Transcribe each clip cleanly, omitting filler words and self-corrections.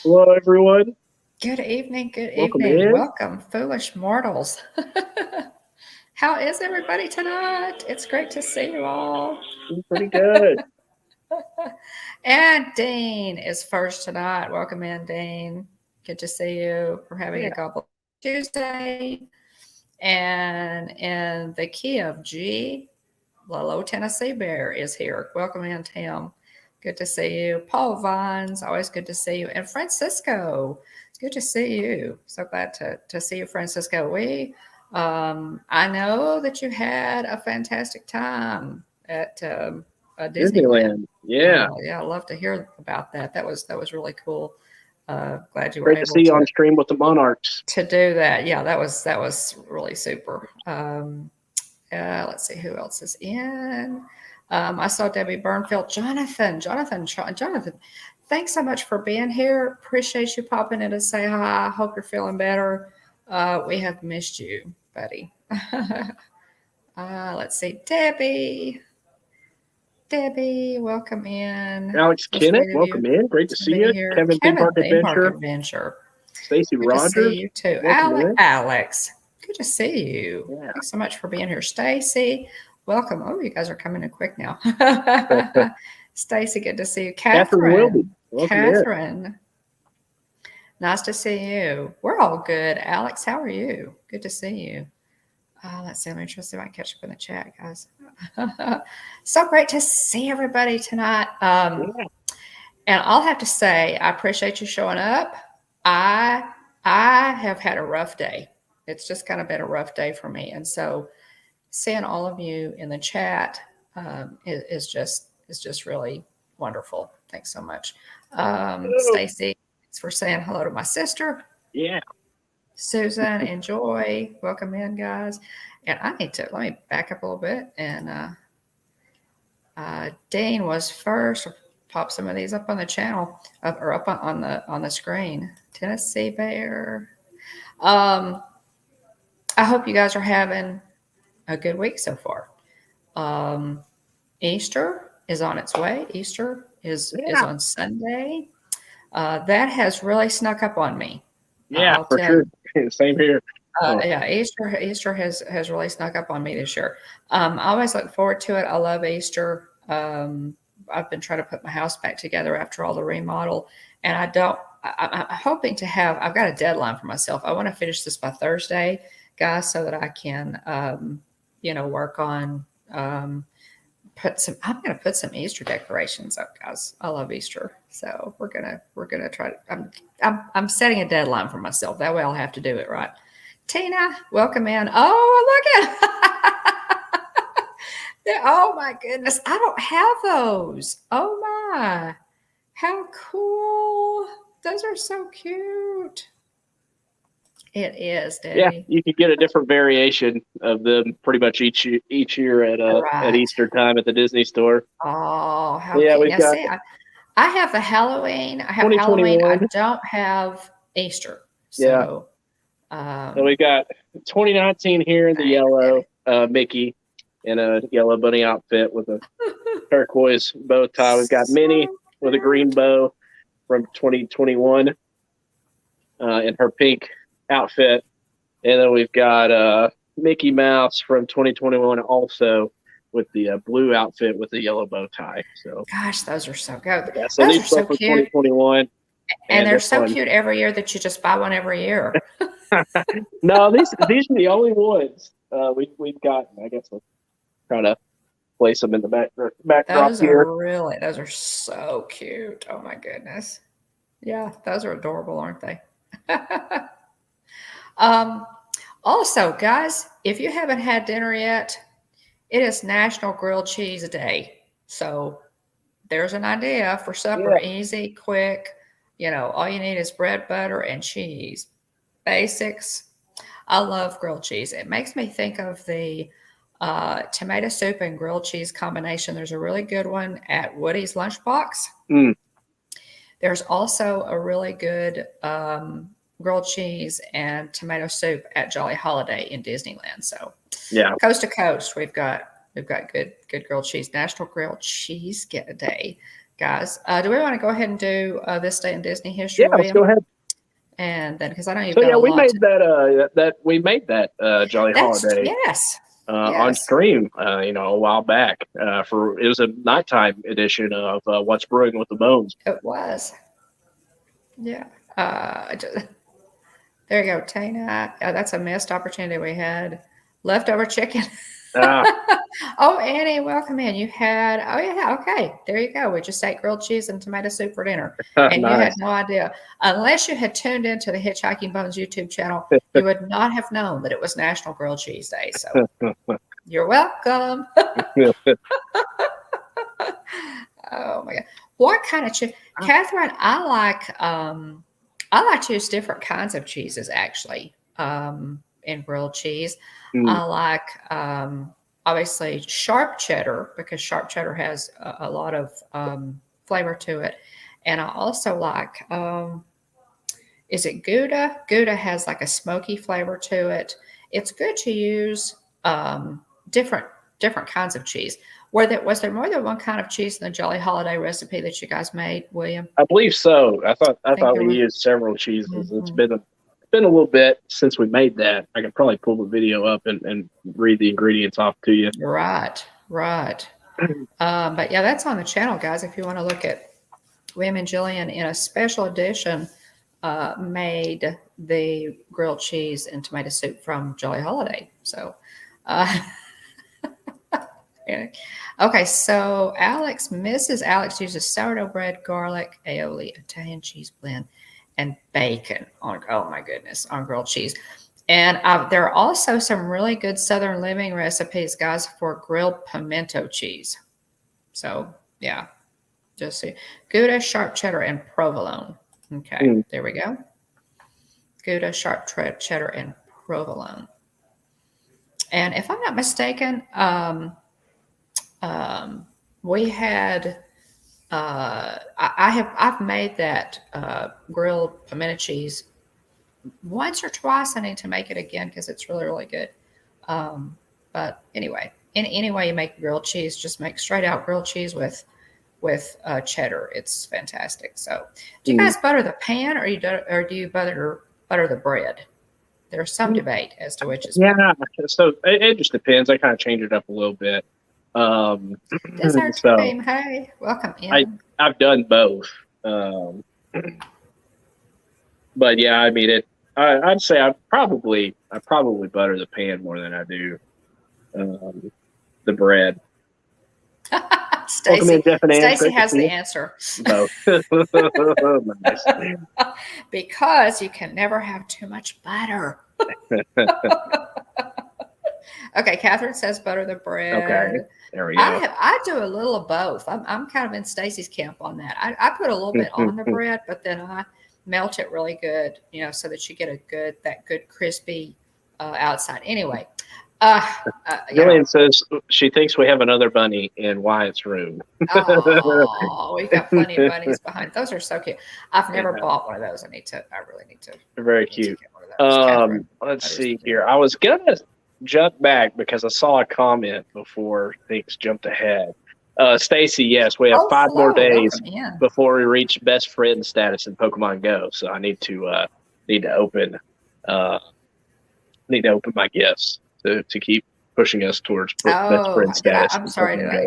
Hello, everyone. Good evening, good Welcome evening. in. Welcome, foolish mortals. How is everybody tonight? It's great to see you all. Pretty good. And Dean is first tonight. Welcome in, Dean. Good to see you. We're having Yeah. a couple Tuesday. And in the key of G, Lolo Tennessee Bear is here. Welcome in, Tim. Good to see you. Paul Vines, always good to see you. And Francisco, it's good to see you. So glad to see you, Francisco. I know that you had a fantastic time at Disneyland. Disneyland. Yeah. Yeah, I love to hear about that. That was really cool. Glad you were Great to see able you on stream with the Monarchs. to do that. Yeah, that was really super. Let's see who else is in. I saw Debbie Burnfield, Jonathan. Thanks so much for being here. Appreciate you popping in to say hi. Hope you're feeling better. We have missed you, buddy. Let's see, Debbie, welcome in. Alex So Kennett, sweet of you welcome in. Great to to see be you. here. Kevin Theme Kevin, Park Theme Park Adventure. Adventure. Stacy Good to see Rogers, you too. welcome in. Alex, good to see you. Yeah. Thanks so much for being here. Stacy, welcome. Oh, you guys are coming in quick now. Stacy, good to see you. Catherine Wilby, welcome in. Catherine, nice to see you. We're all good. Alex, how are you? Good to see you. Let's see. Let me try to see if I can catch up in the chat, guys. So great to see everybody tonight. Yeah. And I'll have to say, I appreciate you showing up. I I have had a rough day. It's just kind of been a rough day for me, and so seeing all of you in the chat is just really wonderful. Thanks so much, Stacy. Thanks for saying hello to my sister. Yeah. Susan and Joy, welcome in, guys. And I need to let me back up a little bit. And Dean was first. Pop some of these up on the channel, or up on the screen. Tennessee Bear. Um, I hope you guys are having a good week so far. Easter is on its way. Easter is on Sunday. That has really snuck up on me. Yeah, I'll for tell sure. you. Same here. Yeah, Easter has really snuck up on me this year. I always look forward to it. I love Easter. I've been trying to put my house back together after all the remodel, and I don't. I'm hoping to have. I've got a deadline for myself. I want to finish this by Thursday, guys, so that I can, work on put some. I'm going to put some Easter decorations up, guys. I love Easter, so we're gonna try to. I'm setting a deadline for myself. That way, I'll have to do it right. Tina, welcome in. Oh, look at. Oh my goodness, I don't have those. Oh my, how cool! Those are so cute. It is, Yeah, Debbie. you could get a different variation of them pretty much each year at Right. Easter time at the Disney store. Oh, how Yeah, cute. we've Now, got see, I have the Halloween. I have Halloween. I 2021. don't have Easter. Yeah. So, So we got 2019 here in the thanks, yellow Debbie. Mickey in a yellow bunny outfit with a turquoise bow tie. We've got Minnie So with a green cute. bow from 2021 in her pink outfit. And then we've got Mickey Mouse from 2021 also with the blue outfit with the yellow bow tie. So, Gosh, those are so good. yeah, so Those these are so both for cute. 2021. And And they're this so one. cute every year that you just buy one every year. No, these are the only ones we've gotten. I guess we'll try to place them in the backdrop here. Those are so cute. Oh my goodness. Yeah, those are adorable, aren't they? um, Also, guys, if you haven't had dinner yet, it is National Grilled Cheese Day. So there's an idea for supper. Yeah. Easy, quick. All you need is bread, butter, and cheese. Basics. I love grilled cheese. It makes me think of the tomato soup and grilled cheese combination. There's a really good one at Woody's Lunchbox. Mm. There's also a really good grilled cheese and tomato soup at Jolly Holiday in Disneyland. So, Yeah. coast to coast, we've got good grilled cheese. National Grilled Cheese Day. guys. Do we want to go ahead and do this day in Disney history, Yeah, let's William? go ahead. And then, because I know you've So got yeah, a we lot. made that Jolly Holiday Yes. on stream, a while back. It was a nighttime edition of What's Brewing with the Bones. It was. Yeah. There you go, Tana. That's a missed opportunity we had. Leftover chicken. Oh, Annie, welcome in. You had, oh yeah, okay. There you go. We just ate grilled cheese and tomato soup for dinner. And Nice. You had no idea. Unless you had tuned into the Hitchhiking Bones YouTube channel, you would not have known that it was National Grilled Cheese Day. So you're welcome. Oh my God. What kind of cheese? Catherine, I like to use different kinds of cheeses actually in grilled cheese. I like obviously sharp cheddar because sharp cheddar has a lot of flavor to it. And I also like, is it Gouda? Gouda has like a smoky flavor to it. It's good to use different kinds of cheese. Was there more than one kind of cheese in the Jolly Holiday recipe that you guys made, William? I believe so. I thought we were. used several cheeses. It's been a little bit since we made that. I could probably pull the video up and read the ingredients off to you. Right. But yeah, that's on the channel, guys. If you want to look at William and Jillian in a special edition, made the grilled cheese and tomato soup from Jolly Holiday. So, okay, so Mrs. Alex uses sourdough bread, garlic, aioli, Italian cheese blend, and bacon on grilled cheese. And there are also some really good Southern Living recipes, guys, for grilled pimento cheese. So yeah, just see Gouda, sharp cheddar, and provolone. Okay, There we go. Gouda, sharp cheddar, and provolone. And if I'm not mistaken, we had I've made that grilled pimento cheese once or twice. I need to make it again because it's really, really good. But anyway, in any way you make grilled cheese, just make straight out grilled cheese with cheddar. It's fantastic. So, do you guys butter the pan or do you butter the bread? There's some debate as to which is better. So it just depends. I kind of change it up a little bit. Dessert cream. Hey, welcome in. I've done both. But yeah, I mean I'd say I probably butter the pan more than I do the bread. Stacy has the answer. Both. Nice. Because you can never have too much butter. Okay, Catherine says butter the bread. Okay, there we go. I do a little of both. I'm kind of in Stacy's camp on that. I put a little bit on the bread, but then I melt it really good, so that you get that good crispy outside. Anyway, Jillian says she thinks we have another bunny in Wyatt's room. Oh, we've got plenty of bunnies behind. Those are so cute. I've never bought one of those. I really need to. They're very cute. Let's see here. I was gonna jump back because I saw a comment before things jumped ahead. Stacy, yes, we have 5 more days before we reach best friend status in Pokemon Go. So I need to open my gifts to keep pushing us towards best friend status. I'm sorry, did you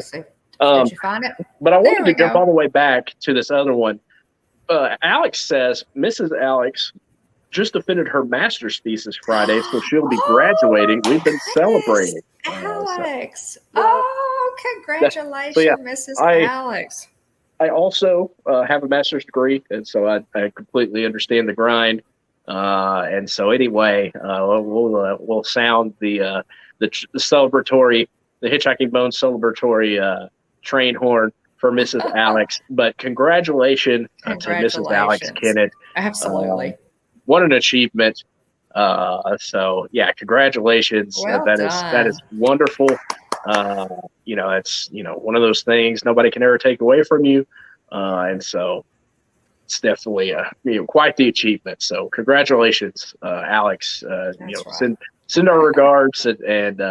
find it? But I wanted to jump all the way back to this other one. Alex says Mrs. Alex just defended her master's thesis Friday, so she'll be graduating. We've been celebrating. Alex. Congratulations, Mrs. Alex. I also have a master's degree, and so I completely understand the grind. And so anyway, we'll sound the celebratory, the Hitchhiking Bones celebratory train horn for Mrs. Alex. But congratulations to Mrs. Alex Kennett. Absolutely. What an achievement. So yeah, congratulations. Well that is wonderful. It's one of those things nobody can ever take away from you. And so it's definitely quite the achievement. So congratulations, Alex. Send our regards and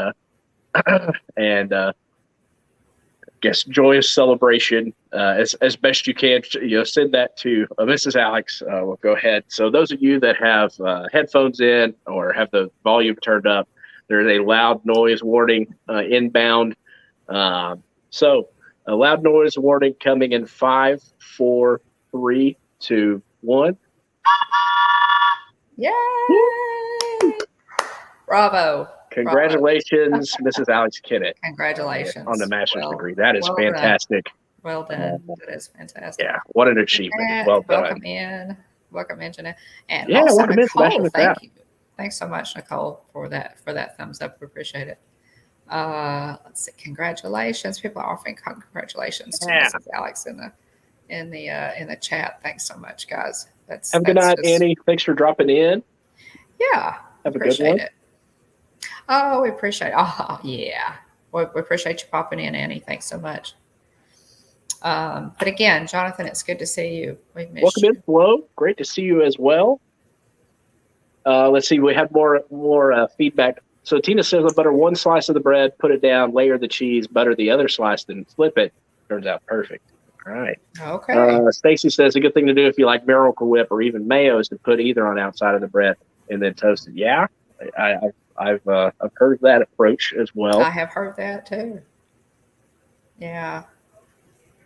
guess joyous celebration as best you can. Send that to Mrs. Alex. We'll go ahead. So those of you that have headphones in or have the volume turned up, there's a loud noise warning inbound. So a loud noise warning coming in 5, 4, 3, 2, 1. Yay! Bravo. Congratulations, Mrs. Alex Kennett. Congratulations. On the master's degree. That is fantastic. Well done. That is fantastic. Yeah, what an achievement. Well done. Welcome in, Jeanette. And yeah, also, welcome Nicole, in. thank you. Thanks so much, Nicole, for that thumbs up. We appreciate it. Let's see. Congratulations. People are offering congratulations to Mrs. Alex in the chat. Thanks so much, guys. Have a good night, Annie. Thanks for dropping in. Yeah. Have a good one. It. Oh, we appreciate it. Oh, yeah. We appreciate you popping in, Annie. Thanks so much. But again, Jonathan, it's good to see you. We've missed Welcome in, Flo. Great to see you as well. Let's see. We have more feedback. So Tina says, I butter one slice of the bread, put it down, layer the cheese, butter the other slice, then flip it. Turns out perfect. All right. Okay. Stacy says a good thing to do if you like Miracle Whip or even mayo is to put either on outside of the bread and then toast it. Yeah, I've heard that approach as well. I have heard that too. Yeah.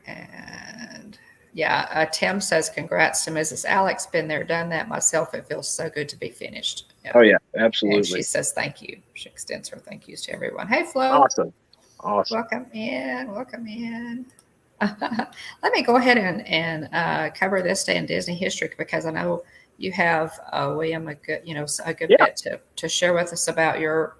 And yeah, Tim says, congrats to Mrs. Alex. Been there, done that myself. It feels so good to be finished. Yeah. Oh, yeah, absolutely. And she says, thank you. She extends her thank yous to everyone. Hey, Flo. Awesome. Welcome in. Let me go ahead and cover this day in Disney history because I know you have, William, a good bit to share with us about your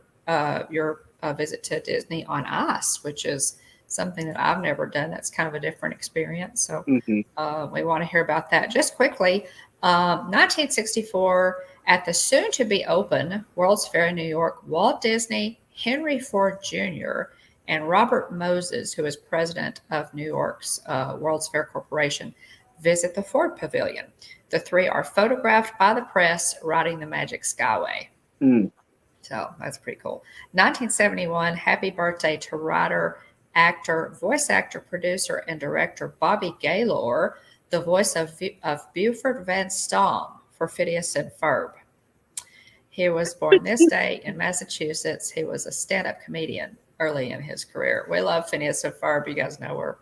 visit to Disney on Ice, which is something that I've never done. That's kind of a different experience. So we want to hear about that. Just quickly, 1964, at the soon-to-be open World's Fair in New York, Walt Disney, Henry Ford Jr., and Robert Moses, who is president of New York's World's Fair Corporation, visit the Ford Pavilion. The three are photographed by the press riding the Magic Skyway. So that's pretty cool. 1971, happy birthday to writer, actor, voice actor, producer, and director Bobby Gaylor, the voice of Buford Van Stom for Phineas and Ferb. He was born this day in Massachusetts. He was a stand-up comedian early in his career. We love Phineas and Ferb. You guys know we're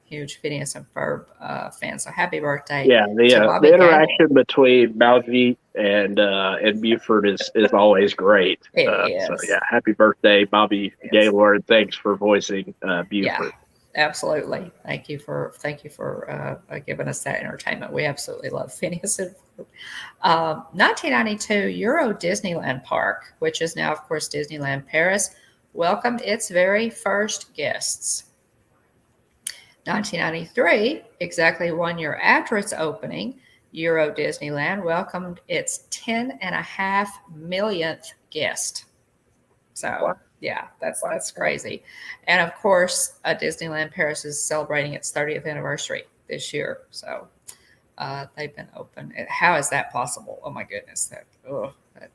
huge Phineas and Ferb fans. So happy birthday! Yeah, the interaction between Baljeet and Buford is always great. It is. So yeah, happy birthday, Bobby Gaylor, and thanks for voicing Buford. Yeah, absolutely. Thank you for giving us that entertainment. We absolutely love Phineas and Ferb. 1992, Euro Disneyland Park, which is now, of course, Disneyland Paris, welcomed its very first guests. 1993, exactly 1 year after its opening, Euro Disneyland welcomed its 10.5 millionth guest. So, yeah, that's crazy. And of course, Disneyland Paris is celebrating its 30th anniversary this year. So, they've been open. How is that possible? Oh my goodness, that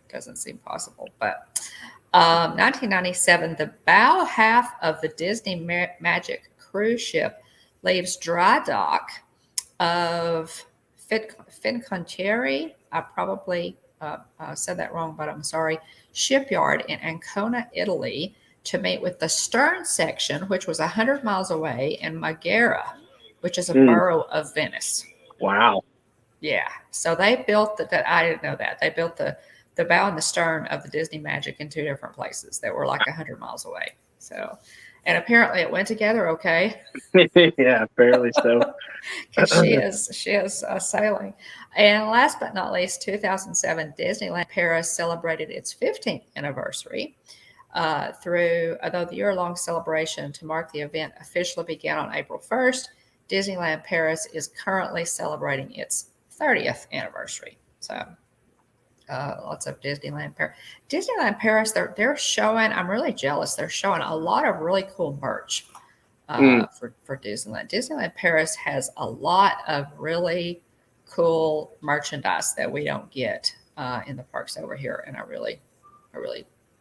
doesn't seem possible. But 1997, the bow half of the Disney Magic cruise ship leaves dry dock of Fincantieri. I probably said that wrong, but I'm sorry. Shipyard in Ancona, Italy, to meet with the stern section, which was 100 miles away, in Marghera, which is a borough of Venice. Wow. Yeah. So they built that. I didn't know that. They built the bow and the stern of the Disney Magic in two different places that were like 100 miles away. So, and apparently it went together okay. Yeah, apparently so. Because she is sailing. And last but not least, 2007, Disneyland Paris celebrated its 15th anniversary although the year-long celebration to mark the event officially began on April 1st, Disneyland Paris is currently celebrating its 30th anniversary. So lots of Disneyland Paris. Disneyland Paris, they're showing, I'm really jealous, they're showing a lot of really cool merch for Disneyland. Disneyland Paris has a lot of really cool merchandise that we don't get in the parks over here, and I really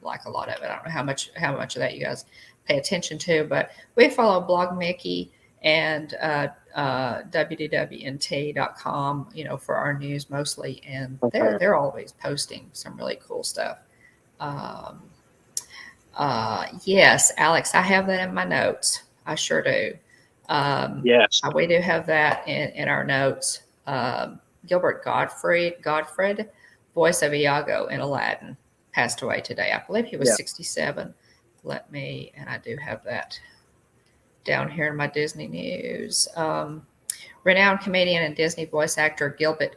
like a lot of it. I don't know how much of that you guys pay attention to, but we follow Blog Mickey and www.nt.com, for our news mostly, and they're always posting some really cool stuff. Yes, Alex, I have that in my notes. I sure do. Yes. We do have that in our notes. Gilbert Gottfried, voice of Iago in Aladdin, passed away today. I believe he was 67. And I do have that down here in my Disney news. Renowned comedian and Disney voice actor Gilbert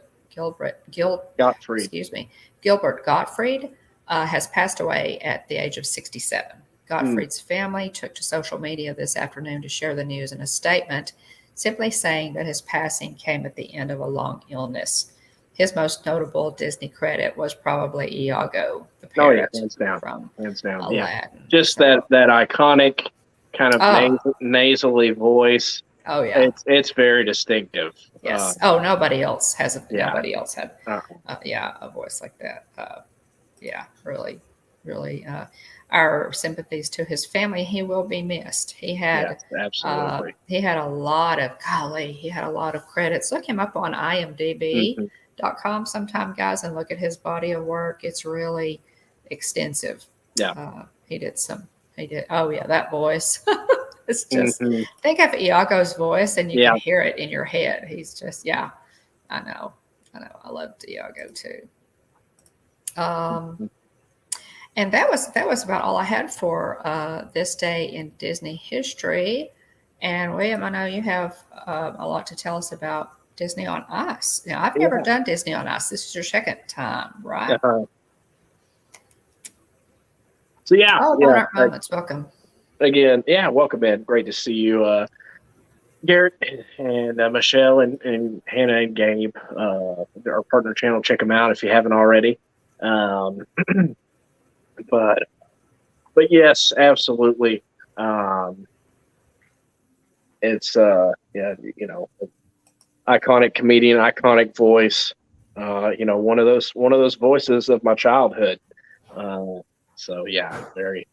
Gottfried has passed away at the age of 67. Gottfried's family took to social media this afternoon to share the news in a statement, simply saying that his passing came at the end of a long illness. His most notable Disney credit was probably Iago, the parrot hands down. from Aladdin. Yeah. Just that iconic kind of nasally voice. Oh yeah, it's very distinctive. Yes. Nobody else has nobody else had a voice like that. Really, really. Our sympathies to his family. He will be missed. He had absolutely. He had a lot of credits. Look him up on IMDb.com sometime, guys, and look at his body of work. It's really extensive. Yeah. He did. Oh yeah, that voice. It's just think of Iago's voice and you can hear it in your head. He's just I know. I loved Iago too. And that was about all I had for this day in Disney history. And William, I know you have a lot to tell us about Disney on Ice. Now, I've never done Disney on Ice. This is your second time, right? So Bernard Moments, welcome. Again, welcome in. Great to see you, Garrett and Michelle and Hannah and Gabe, our partner channel. Check them out if you haven't already. But yes, absolutely. It's iconic comedian, iconic voice. One of those voices of my childhood. So very,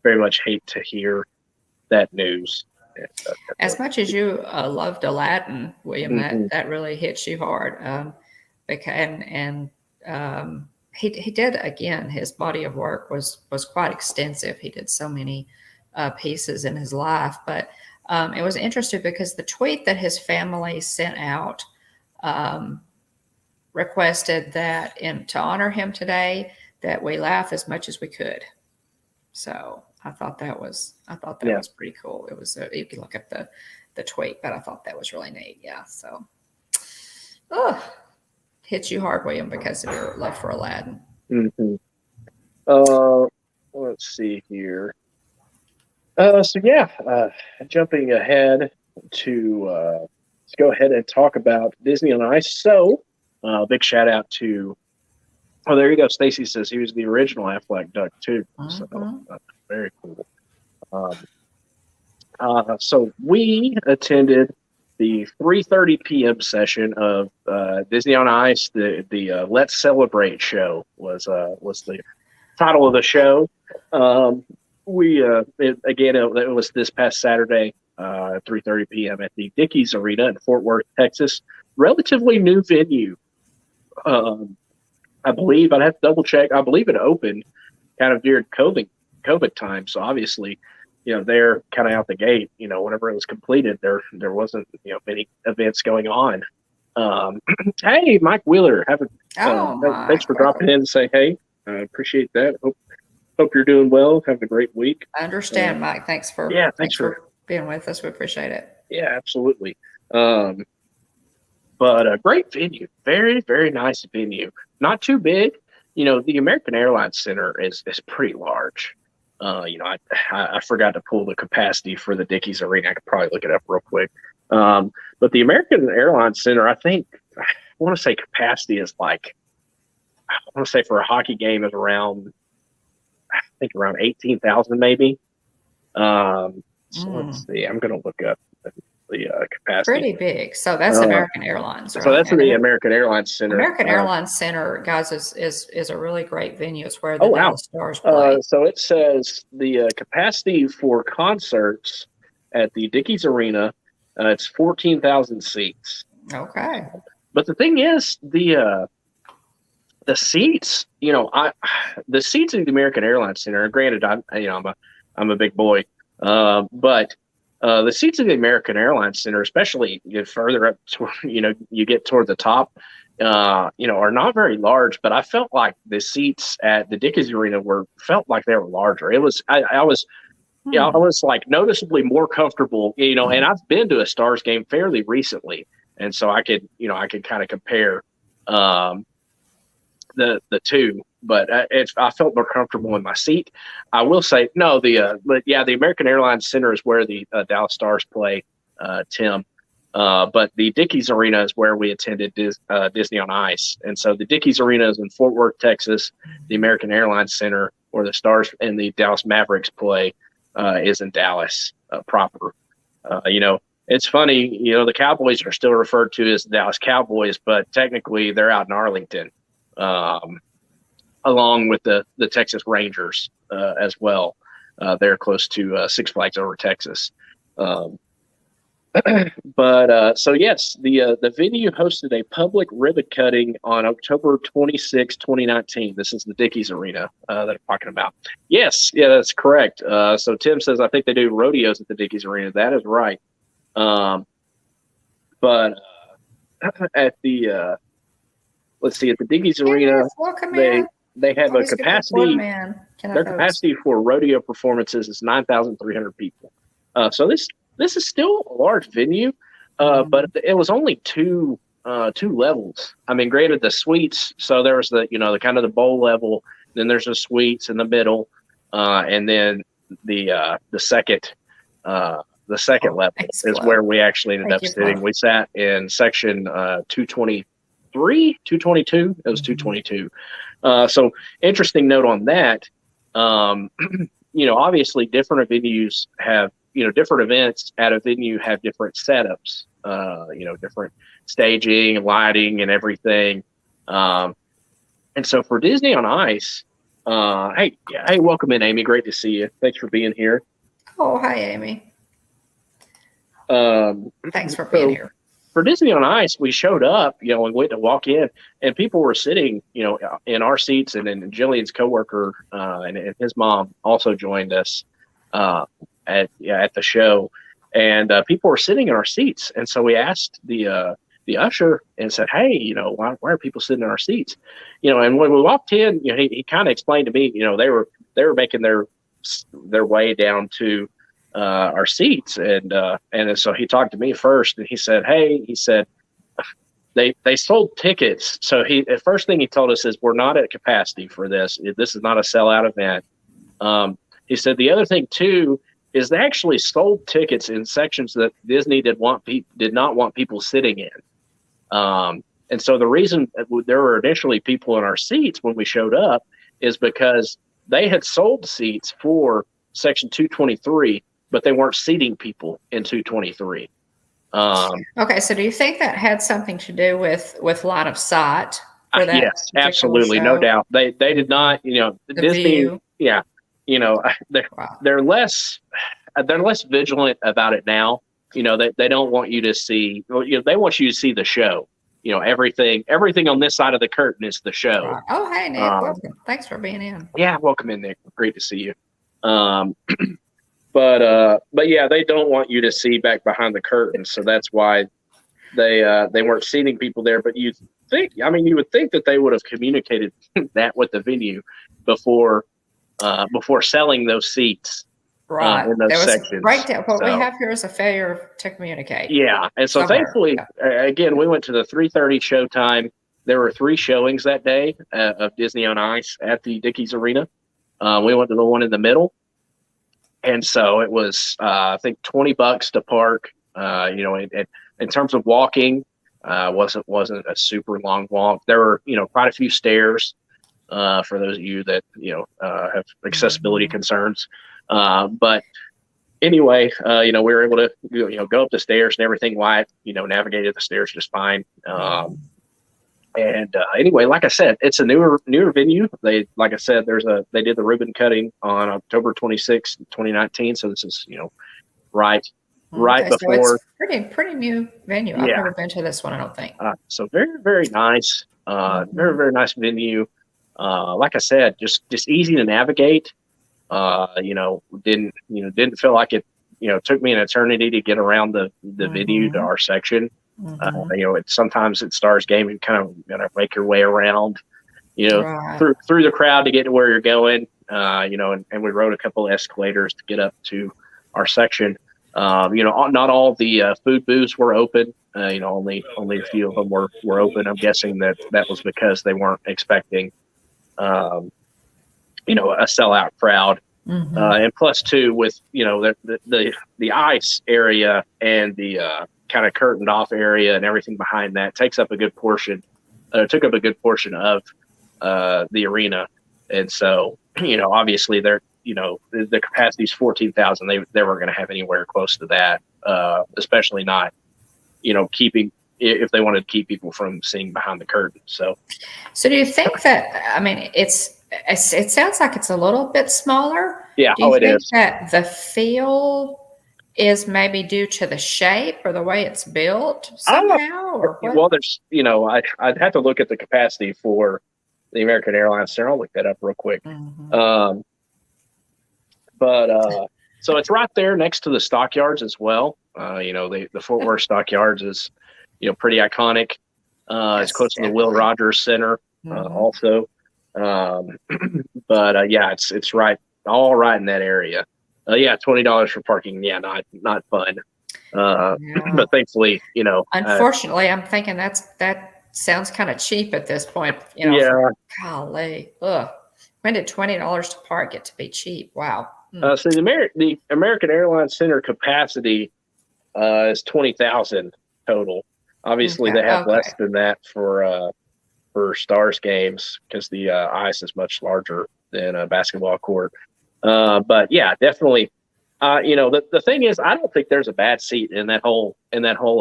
very much hate to hear that news. As much as you loved Aladdin, William, that really hits you hard. He did, again, his body of work was quite extensive. He did so many pieces in his life, but it was interesting because the tweet that his family sent out requested that to honor him today, that we laugh as much as we could. So I thought that was pretty cool. It was you can look up the tweet, but I thought that was really neat. Yeah. So, hits you hard, William, because of your love for Aladdin. Let's see here. Jumping ahead to let's go ahead and talk about Disney on Ice. So, big shout out to. Oh, there you go. Stacy says he was the original Aflac Duck too. So very cool. So we attended the 3:30 p.m. session of Disney on Ice. The Let's Celebrate show was the title of the show. It was this past Saturday, 3:30 p.m. at the Dickies Arena in Fort Worth, Texas. Relatively new venue. I believe I'd have to double check. I believe it opened kind of during COVID time. So obviously, they're kind of out the gate. Whenever it was completed, there wasn't many events going on. Hey, Mike Wheeler, thanks for dropping in and say hey. I appreciate that. Hope you're doing well. Having a great week. I understand, Mike. Thanks for being with us. We appreciate it. Yeah, absolutely. But a great venue, very, very nice venue. Not too big. The American Airlines Center is pretty large. I forgot to pull the capacity for the Dickies Arena. I could probably look it up real quick. But the American Airlines Center, I want to say capacity is for a hockey game is around 18,000 maybe. So let's see. I'm going to look up capacity. Pretty big. So that's American Airlines, right? So that's the American Airlines Center. American Airlines Center, guys, is a really great venue. It's where the wow. Dallas Stars play. So it says the capacity for concerts at the Dickies Arena, it's 14,000 seats. Okay. But the thing is, the seats, the seats at the American Airlines Center. Granted, I'm a big boy, but the seats at the American Airlines Center, especially further up, you get toward the top, are not very large. But I felt like the seats at the Dickies Arena felt like they were larger. It was I was. Yeah, I was like noticeably more comfortable, and I've been to a Stars game fairly recently, and so I could kind of compare the two, but I felt more comfortable in my seat. I will say no, the American Airlines Center is where the Dallas Stars play, Tim. But the Dickies Arena is where we attended Disney on Ice, and so the Dickies Arena is in Fort Worth, Texas. The American Airlines Center, where the Stars and the Dallas Mavericks play, is in Dallas proper. It's funny, the Cowboys are still referred to as the Dallas Cowboys, but technically they're out in Arlington, along with the Texas Rangers as well. They're close to Six Flags Over Texas. But so yes, the venue hosted a public ribbon cutting on October 26, 2019. This is the Dickies Arena that I'm talking about. Yes, yeah, that's correct. So Tim says I think they do rodeos at the Dickies Arena. That is right. But at the let's see, at the Dickies Arena, they have a capacity. Their capacity for rodeo performances is 9,300 people. So this is still a large venue, but it was only two levels. I mean, granted, the suites. So there was the kind of the bowl level. Then there's the suites in the middle, and then the second level is where we actually ended up sitting. We sat in section 223, 222. It was 222. So interesting note on that. Obviously, different venues have. Different events at a venue have different setups, different staging, lighting, and everything. And so for Disney on Ice, hey, welcome in, Amy. Great to see you. Thanks for being here. Oh, hi, Amy. Thanks for being here. For Disney on Ice, we showed up, we went to walk in, and people were sitting, in our seats, and then Jillian's coworker and his mom also joined us. At the show, and people were sitting in our seats, and so we asked the usher and said, "Hey, why are people sitting in our seats?" And when we walked in, he kind of explained to me, they were making their way down to our seats, and so he talked to me first, and he said, "Hey," he said, they sold tickets. So the first thing he told us is, "We're not at capacity for this. This is not a sellout event." He said the other thing too is they actually sold tickets in sections that Disney did not want people sitting in. And so the reason there were initially people in our seats when we showed up is because they had sold seats for section 223, but they weren't seating people in 223. Okay, so do you think that had something to do with line of sight? For that yes, absolutely, no doubt. They did not, Disney, view. Yeah. They're less vigilant about it now. They don't want you to see. They want you to see the show. Everything on this side of the curtain is the show. Right. Oh, hey Nick, welcome. Thanks for being in. Yeah, welcome in, Nick. Great to see you. But yeah, they don't want you to see back behind the curtain, so that's why they weren't seating people there. But you would think that they would have communicated that with the venue before selling those seats, right? In those there was sections. A breakdown. What we have here is a failure to communicate. Yeah, and so thankfully, again, we went to the 3:30 showtime. There were 3 showings that day of Disney on Ice at the Dickies Arena. We went to the one in the middle, and so it was I think $20 to park. In terms of walking, wasn't a super long walk. There were quite a few stairs. For those of you that have accessibility concerns, but anyway, we were able to go up the stairs and everything. Wyatt navigated the stairs just fine. And anyway, like I said, it's a newer venue. Like I said, they did the ribbon cutting on October 26th, 2019. So this is right Okay, so before. it's pretty new venue. I've never been to this one, I don't think. So very, very nice. Very, very nice venue. Like I said, just easy to navigate. Didn't feel like it took me an eternity to get around the venue to our section. Sometimes at Stars Game, you kind of got to make your way around, through the crowd to get to where you're going. And we rode a couple of escalators to get up to our section. Not all the food booths were open. Only a few of them were open. I'm guessing that was because they weren't expecting, a sellout crowd. And plus two, with the ice area and the kind of curtained off area and everything behind that takes up a good portion. Took up a good portion of the arena, and so obviously the capacity is 14,000. They weren't going to have anywhere close to that, especially not keeping, if they wanted to keep people from seeing behind the curtain. So do you think that, I mean, it sounds like it's a little bit smaller. Yeah. Do you think is. that the feel is maybe due to the shape or the way it's built somehow? Or what? Well, there's, I'd have to look at the capacity for the American Airlines Center. I'll look that up real quick. So it's right there next to the stockyards as well. The Fort Worth stockyards is, pretty iconic. It's close to the Will Rogers Center also. It's right in that area. $20 for parking. Yeah, not fun. But thankfully, unfortunately, I'm thinking that sounds kind of cheap at this point. Golly, when did $20 to park get to be cheap? Wow. So the American Airlines Center capacity is 20,000 total. Obviously, they have less than that for Stars games because the ice is much larger than a basketball court. But yeah, definitely. The thing is, I don't think there's a bad seat in that whole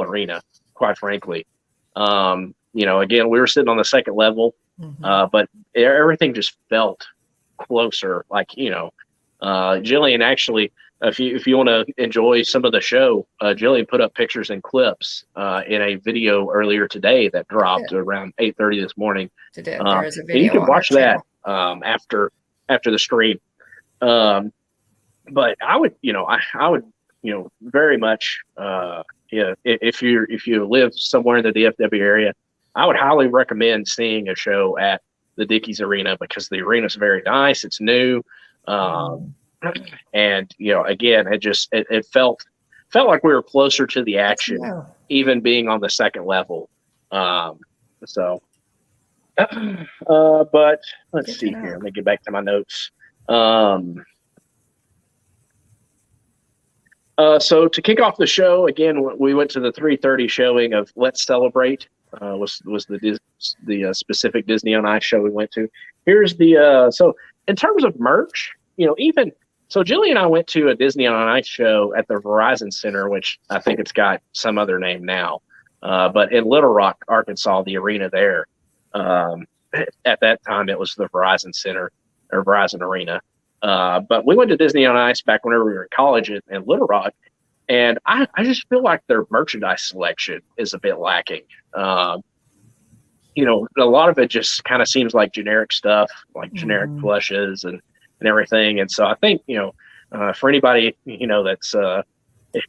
arena, quite frankly. Again, we were sitting on the second level, but everything just felt closer. Like, Jillian actually, if you want to enjoy some of the show, Jillian put up pictures and clips in a video earlier today that dropped around 8:30 this morning. There is a video. You can watch that after the stream. But I would very much, if you live somewhere in the DFW area, I would highly recommend seeing a show at the Dickies Arena because the arena is very nice. It's new. And again, it felt like we were closer to the action, even being on the second level. But let's see here. Let me get back to my notes. So to kick off the show, again, we went to the 3:30 showing of Let's Celebrate. Was the specific Disney on Ice show we went to. Here's the so in terms of merch, Jillian and I went to a Disney on Ice show at the Verizon Center, which I think it's got some other name now. But in Little Rock, Arkansas, the arena there, at that time it was the Verizon Center or Verizon Arena. But we went to Disney on Ice back whenever we were in college in Little Rock, and I just feel like their merchandise selection is a bit lacking. A lot of it just kind of seems like generic stuff, like generic plushes and everything. And so I think, for anybody, that's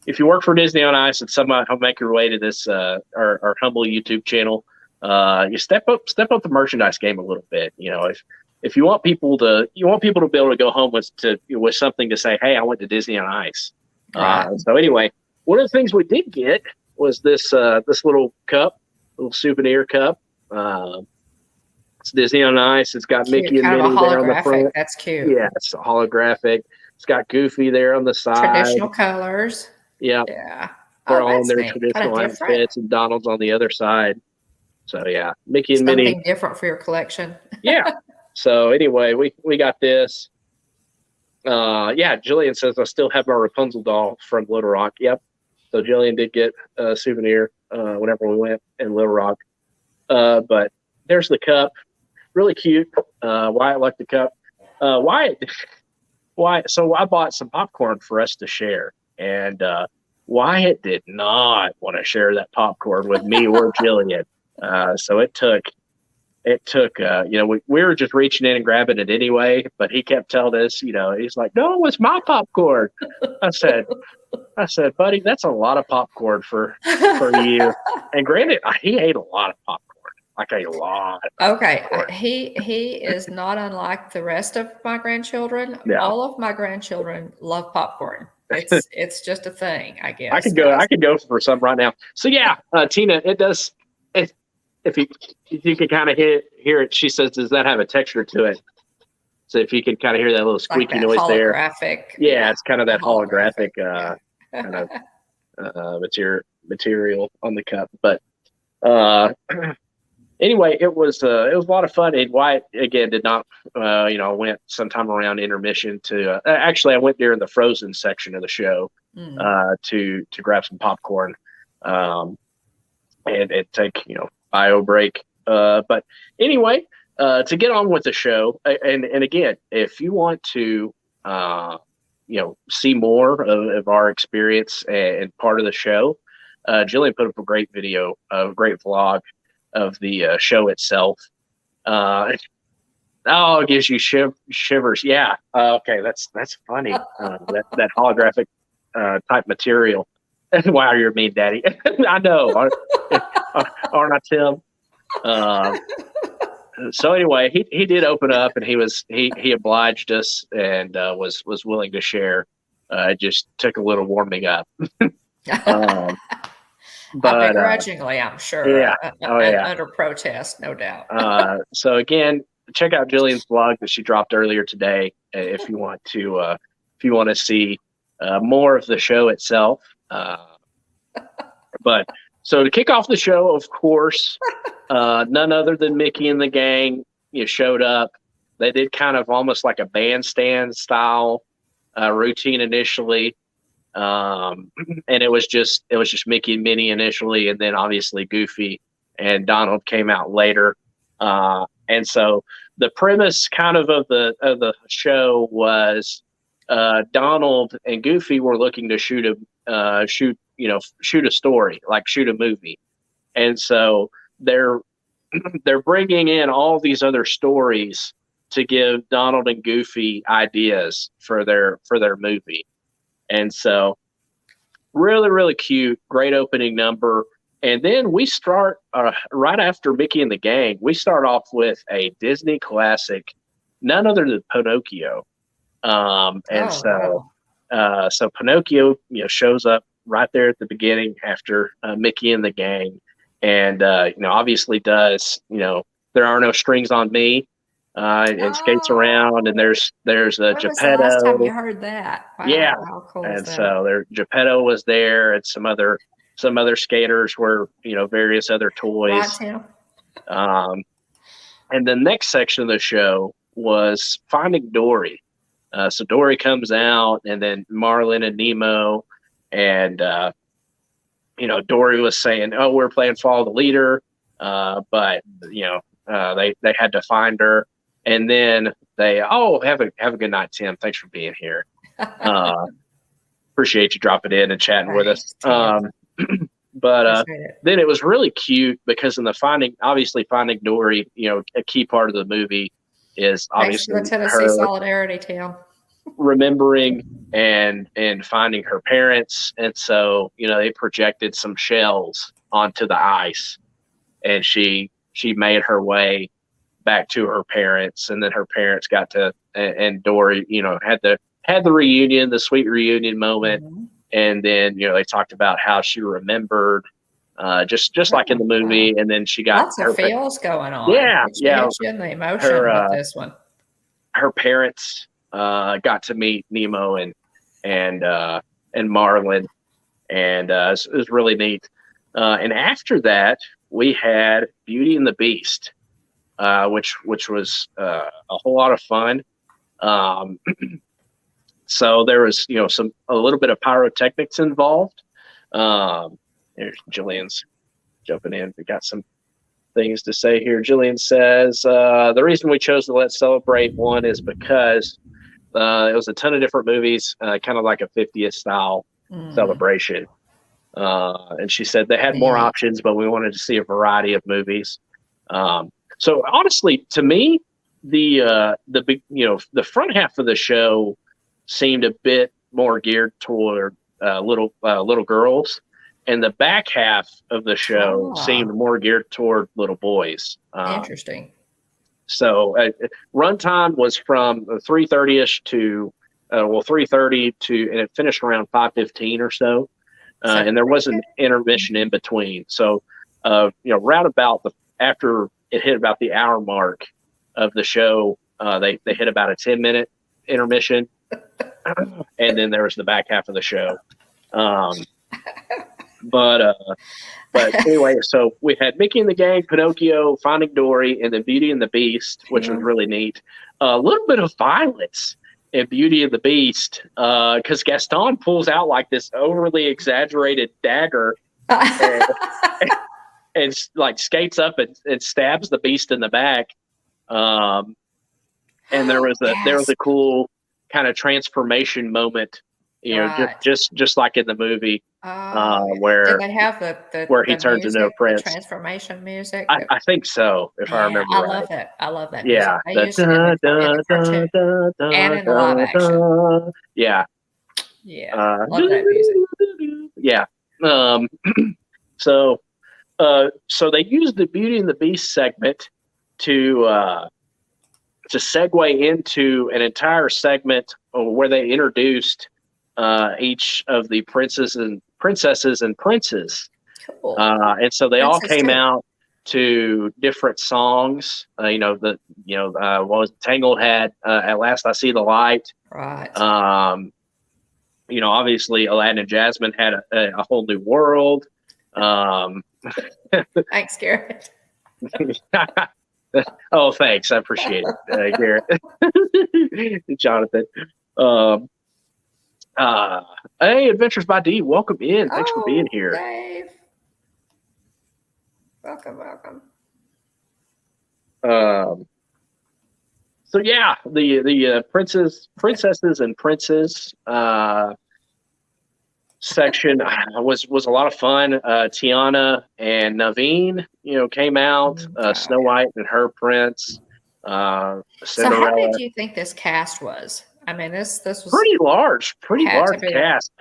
if you work for Disney on Ice and somehow make your way to this our humble YouTube channel, you step up the merchandise game a little bit. If you want people to be able to go home with something to say, hey, I went to Disney on Ice. So anyway, one of the things we did get was this little cup, little souvenir cup. It's Disney on Ice. It's got cute. Mickey and kind Minnie there on the front. That's cute. Yeah, it's holographic. It's got Goofy there on the side. Traditional colors. Yeah. They're all in their traditional outfits, and Donald's on the other side. So yeah, Mickey and Minnie. Something different for your collection. Yeah. So anyway, we got this, yeah, Jillian says I still have my Rapunzel doll from Little Rock. Yep. So Jillian did get a souvenir whenever we went in Little Rock. But there's the cup, really cute. Wyatt liked the cup. Wyatt. So I bought some popcorn for us to share, and Wyatt did not want to share that popcorn with me or Jillian. So it took. We were just reaching in and grabbing it anyway, but he kept telling us, he's like, "No, it's my popcorn." I said, "Buddy, that's a lot of popcorn for you." And granted, he ate a lot of popcorn, like a lot. Okay, he is not unlike the rest of my grandchildren. Yeah. All of my grandchildren love popcorn. It's just a thing, I guess. I could go for some right now. So yeah, Tina, it does. If you can kind of hear it, she says, "Does that have a texture to it?" So if you can kind of hear that little squeaky noise there, yeah, it's kind of that holographic kind of material on the cup. But anyway, it was a lot of fun. And Wyatt again did not, went sometime around intermission to. Actually, I went during the Frozen section of the show to grab some popcorn, and take bio break. But anyway, to get on with the show, and again, if you want to, see more of our experience and part of the show, Jillian put up a great video, a great vlog of the show itself. It gives you shivers. Yeah. Okay. That's funny. That holographic type material. Wow, you're mean, Daddy. I know. Aren't I, Tim? So anyway, he did open up, and he obliged us and was willing to share. It just took a little warming up. But begrudgingly, I'm sure. Yeah. Under protest, no doubt. So again, check out Jillian's blog that she dropped earlier today if you want to see more of the show itself. But so to kick off the show, of course, none other than Mickey and the gang showed up. They did kind of almost like a bandstand style routine initially. And it was just Mickey and Minnie initially, and then obviously Goofy and Donald came out later. And so the premise kind of the show was Donald and Goofy were looking to shoot a story, like shoot a movie. And so they're bringing in all these other stories to give Donald and Goofy ideas for their movie. And so really, really cute, great opening number. And then we start right after Mickey and the gang, we start off with a Disney classic, none other than Pinocchio. So Pinocchio, shows up right there at the beginning after Mickey and the gang. And, obviously does, there are no strings on me. And skates around, and there's a Geppetto. Was the last time you heard that? Wow, yeah, how cool and is that? So Geppetto was there, and some other skaters were, various other toys. Right, and the next section of the show was Finding Dory. So Dory comes out, and then Marlin and Nemo, and Dory was saying, "Oh, we're playing Follow the Leader," but they had to find her. And then they, have a good night, Tim. Thanks for being here. Appreciate you dropping in and chatting with us. But then it was really cute because in the Finding Dory, a key part of the movie is obviously Thanks for the Tennessee solidarity, Tim. Remembering and finding her parents. And so, they projected some shells onto the ice, and she made her way back to her parents, and then her parents got to, and Dory, had the reunion, the sweet reunion moment. Mm-hmm. And then, they talked about how she remembered, just like in the movie. And then she got lots of feels going on. Yeah. The emotion with this one. Her parents, got to meet Nemo and Marlin, and it was really neat. And after that, we had Beauty and the Beast, which was a whole lot of fun. So there was, a little bit of pyrotechnics involved. There's Jillian's jumping in. We got some things to say here. Jillian says, the reason we chose the Let's Celebrate one is because it was a ton of different movies, kind of like a 50th style celebration. And she said they had more options, but we wanted to see a variety of movies. So honestly, to me, the front half of the show seemed a bit more geared toward little girls, and the back half of the show seemed more geared toward little boys. Interesting. So runtime was from 3:30ish to 3:30 to, and it finished around 5:15 or so, and there was an intermission in between. So round about after it hit about the hour mark of the show, they hit about a 10-minute intermission, and then there was the back half of the show. But anyway, so we had Mickey and the Gang, Pinocchio, Finding Dory, and then Beauty and the Beast, which was really neat. A little bit of violence in Beauty and the Beast, because Gaston pulls out like this overly exaggerated dagger and like skates up and stabs the Beast in the back. And there was a cool kind of transformation moment, just like in the movie, where did they have where he turns music, into a prince. the transformation music? I think so, if I remember right. I love that Yeah, music. They used it in the cartoon and in the live action. Yeah. Love that music. Yeah. So they used the Beauty and the Beast segment to segue into an entire segment where they introduced each of the princesses and princes. Cool. And so they all came out to different songs. What was Tangled had At Last I See the Light. Right. Obviously Aladdin and Jasmine had a Whole New World. Thanks, Garrett. Oh, thanks. I appreciate it, Garrett. Jonathan. Hey, Adventures by D, welcome in. Thanks for being here. Dave. Welcome. So yeah, the princesses and princes section was a lot of fun. Tiana and Naveen, came out. Snow White and her prince. Cinderella. So how big do you think this cast was? I mean, this was pretty large cast.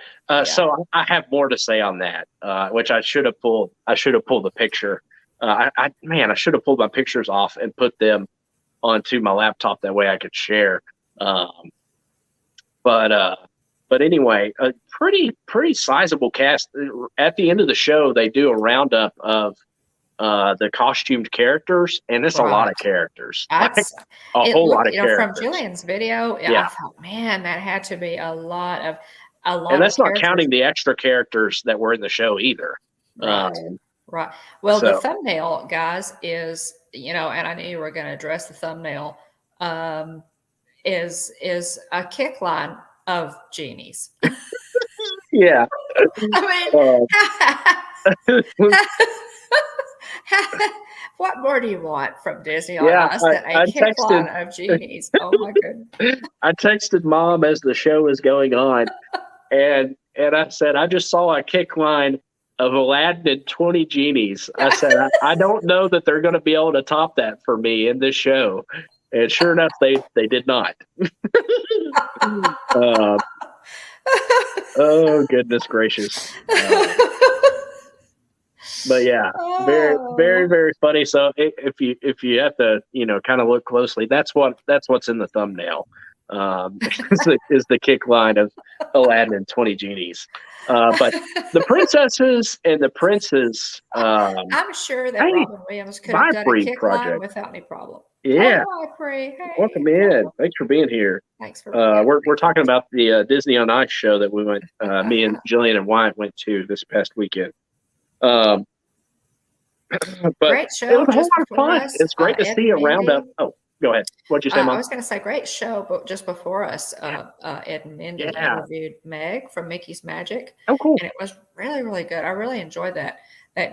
So I have more to say on that, which I should have pulled. I should have pulled the picture. I should have pulled my pictures off and put them onto my laptop. That way I could share. But anyway, a pretty sizable cast. At the end of the show, they do a roundup of the costumed characters, and it's a lot of characters. Like, a whole lot of characters. From Jillian's video, I thought, man, that had to be a lot of. And that's not counting the extra characters that were in the show either. Right. Well, the thumbnail, guys, is and I knew you were going to address the thumbnail. Is a kick line of genies. Yeah. I mean, what more do you want from Disney on us than a kick line of genies? Oh my goodness. I texted Mom as the show is going on, and I said, I just saw a kick line of Aladdin and 20 genies. I said, I don't know that they're going to be able to top that for me in this show. And sure enough, they did not. Oh, goodness gracious. But yeah, very, very, very funny. So if you have to, kind of look closely, that's what's in the thumbnail. Is the kick line of Aladdin and 20 genies. But the princesses and the princes, I'm sure that Robin Williams could have done a kick line without any problem. Yeah. Hey, welcome in. Thanks for being here. Thanks for we're talking about the Disney on Ice show that we went, me and Jillian and Wyatt went to this past weekend. But great show. It was a whole lot of fun. It's great to see a roundup. Oh, Go ahead. What'd you say, I Mom? was going to say great show, but just before us, Ed and Mindy Yeah. interviewed Meg from Mickey's Magic, Oh, cool. and it was really, really good. I really enjoyed that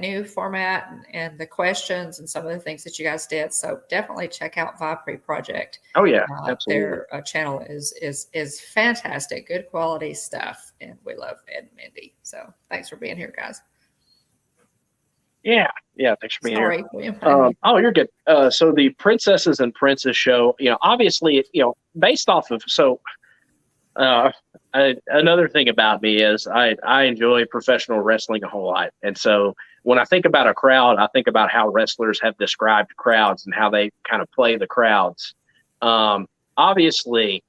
new format and the questions and some of the things that you guys did. So definitely check out Vibe Project. Oh, yeah, absolutely. Their channel is fantastic, good quality stuff, and we love Ed and Mindy. So thanks for being here, guys. Yeah. Thanks for being Sorry, here. William. Oh, you're good. So the Princesses and Princes show, obviously, based off of another thing about me is I enjoy professional wrestling a whole lot, and so when I think about a crowd, I think about how wrestlers have described crowds and how they kind of play the crowds. Obviously,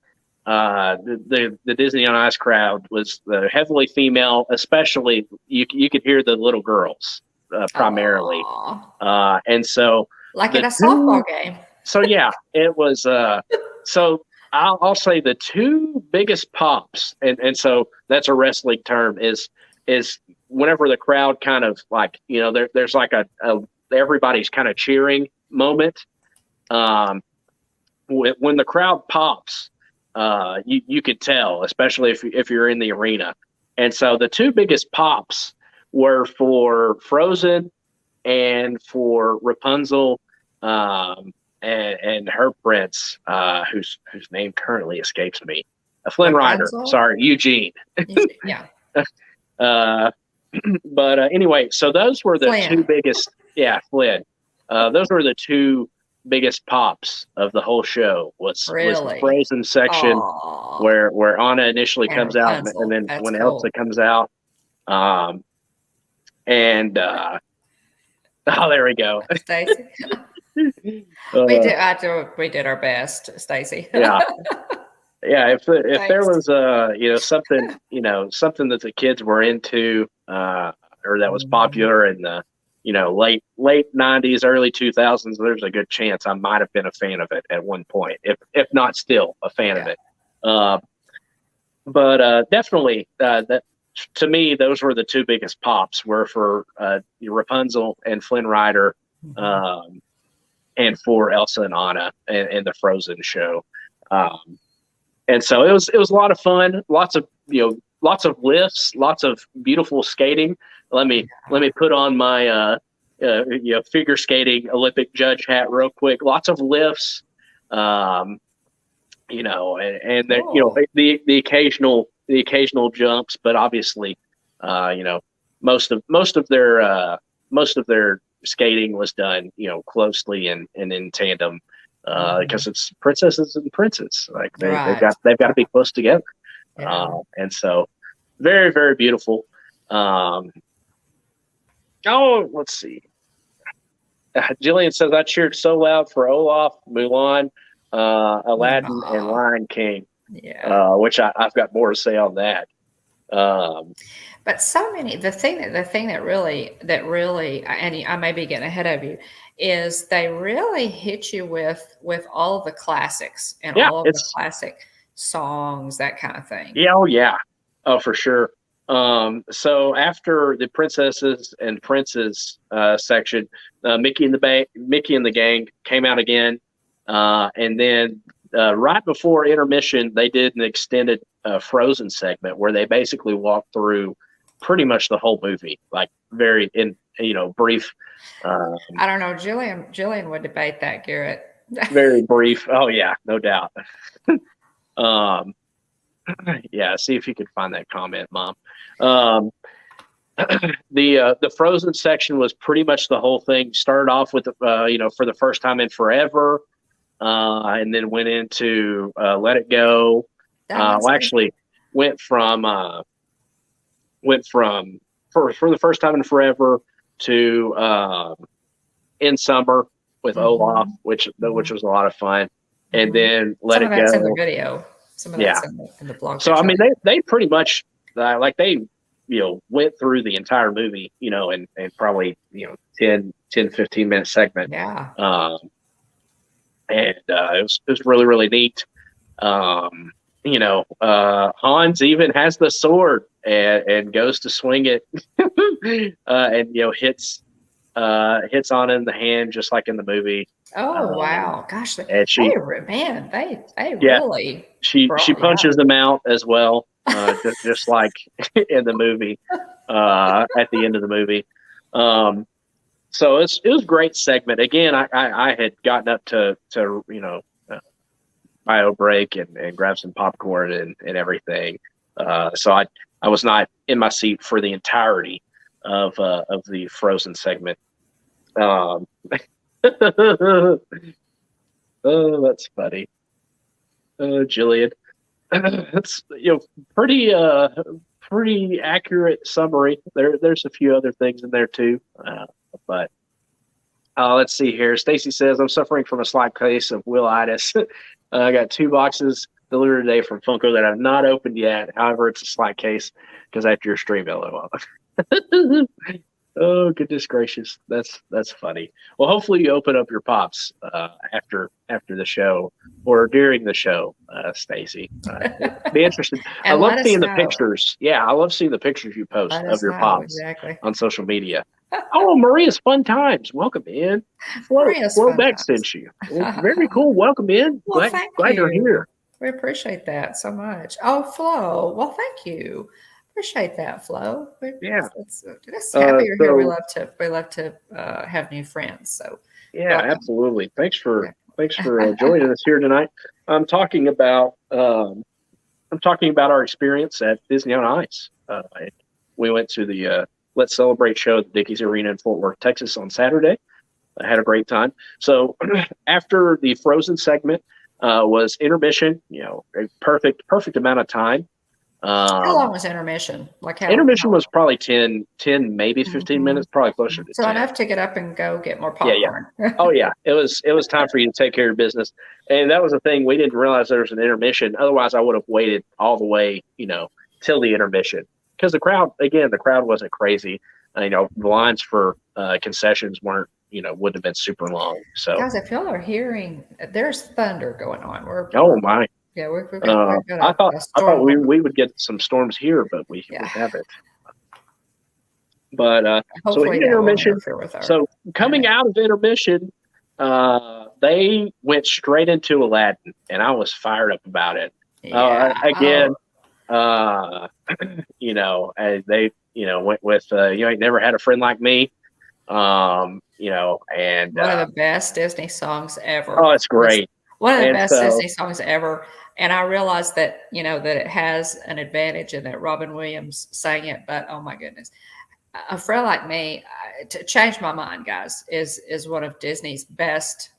the Disney on Ice crowd was heavily female, especially you could hear the little girls primarily, and so like at a softball game. So yeah, it was. So I'll say the two biggest pops, and so that's a wrestling term, is whenever the crowd kind of like, there's like a everybody's kind of cheering moment. When the crowd pops, you could tell, especially if you're in the arena. And so the two biggest pops were for Frozen and for Rapunzel, and her prince, whose name currently escapes me. Flynn Rider. Sorry, Eugene. Yeah. But anyway, so those were the two biggest. Yeah, Flynn. Those were the two biggest pops of the whole show. Was the Frozen section where Anna initially comes out, and then when Elsa comes out, and oh, there we go. Stacy. We did our best, Stacy. Yeah. If there was something that the kids were into, or that was popular in the late 90s, early 2000s, there's a good chance I might have been a fan of it at one point, if not still a fan of it. But definitely that, to me, those were the two biggest pops, were for Rapunzel and Flynn Rider, and for Elsa and Anna in the Frozen show. And so it was a lot of fun, lots of lifts, lots of beautiful skating. Let me put on my figure skating Olympic judge hat real quick. Lots of lifts, and the occasional jumps, but obviously, most of their skating was done, closely and in tandem, because it's princesses and princes. Like they've got to be close together. And so very, very beautiful. Let's see. Jillian says, I cheered so loud for Olaf, Mulan, Aladdin, and Lion King. Yeah. Which I've got more to say on that. But so many. The thing that really, and I may be getting ahead of you, is they really hit you with all of the classics and all of the classic songs, that kind of thing. Yeah. Oh yeah. Oh, for sure. So after the Princesses and Princes section, Mickey and the Gang came out again, and then right before intermission, they did an extended Frozen segment where they basically walked through pretty much the whole movie, like very brief. I don't know. Jillian would debate that, Garrett. Very brief. Oh yeah, no doubt. Yeah, see if you could find that comment, Mom. The Frozen section was pretty much the whole thing. Started off with for the first time in forever, and then went into Let It Go. Actually went from for the first time in forever to In Summer with Olaf, which was a lot of fun, and then Let It Go. Some of that's in the video. Some of that's in the blog. So I mean, they pretty much went through the entire movie, and probably 10, 15 minute segment. Yeah. And it was really, really neat. Hans even has the sword and goes to swing it, and hits hits on in the hand just like in the movie. Oh wow, gosh, And she, they yeah, really she brought you out. punches him out as well, just like in the movie. At the end of the movie. So it was a great segment. Again, I had gotten up to bio break and grab some popcorn and everything. So I was not in my seat for the entirety of the Frozen segment. Oh, that's funny. Jillian. That's pretty accurate summary. There's a few other things in there too, but let's see here. Stacy says I'm suffering from a slight case of Will-itis. I got 2 boxes delivered today from Funko that I've not opened yet. However, it's a slight case because after your stream, LOL. Oh goodness gracious, that's funny. Well, hopefully you open up your pops after the show or during the show, Stacy. Be interested. I love seeing the pictures. Yeah, I love seeing the pictures you post of your pops on social media. Oh, Maria's Fun Times. Welcome in. Flo Beck sent you. Very cool. Welcome in. Well, glad you're here. We appreciate that so much. Oh, Flo. Well, thank you. Appreciate that, Flo. It's happy you're here. We love to have new friends. So yeah, welcome. Absolutely. Thanks for joining us here tonight. I'm talking about our experience at Disney on Ice. We went to the Let's Celebrate show at the Dickies Arena in Fort Worth, Texas on Saturday. I had a great time. So after the Frozen segment was intermission, a perfect amount of time. How long was intermission? Intermission was probably 10, maybe 15 minutes, probably closer to 10. So enough to get up and go get more popcorn. Yeah. Oh yeah. It was time for you to take care of business. And that was the thing. We didn't realize there was an intermission. Otherwise I would have waited all the way, till the intermission. Because the crowd wasn't crazy. The lines for concessions wouldn't have been super long. So guys, if y'all are hearing, there's thunder going on. Oh my. Yeah, I thought we would get some storms here, but we haven't. But so we hit intermission. So coming out of intermission, they went straight into Aladdin, and I was fired up about it. Again, they went with You Ain't Never Had a Friend Like Me. And one of the best Disney songs ever. Oh, it's great. One of the best Disney songs ever. And I realized that, that it has an advantage and that Robin Williams sang it, but oh my goodness. A Friend Like Me, to change my mind, guys, is one of Disney's best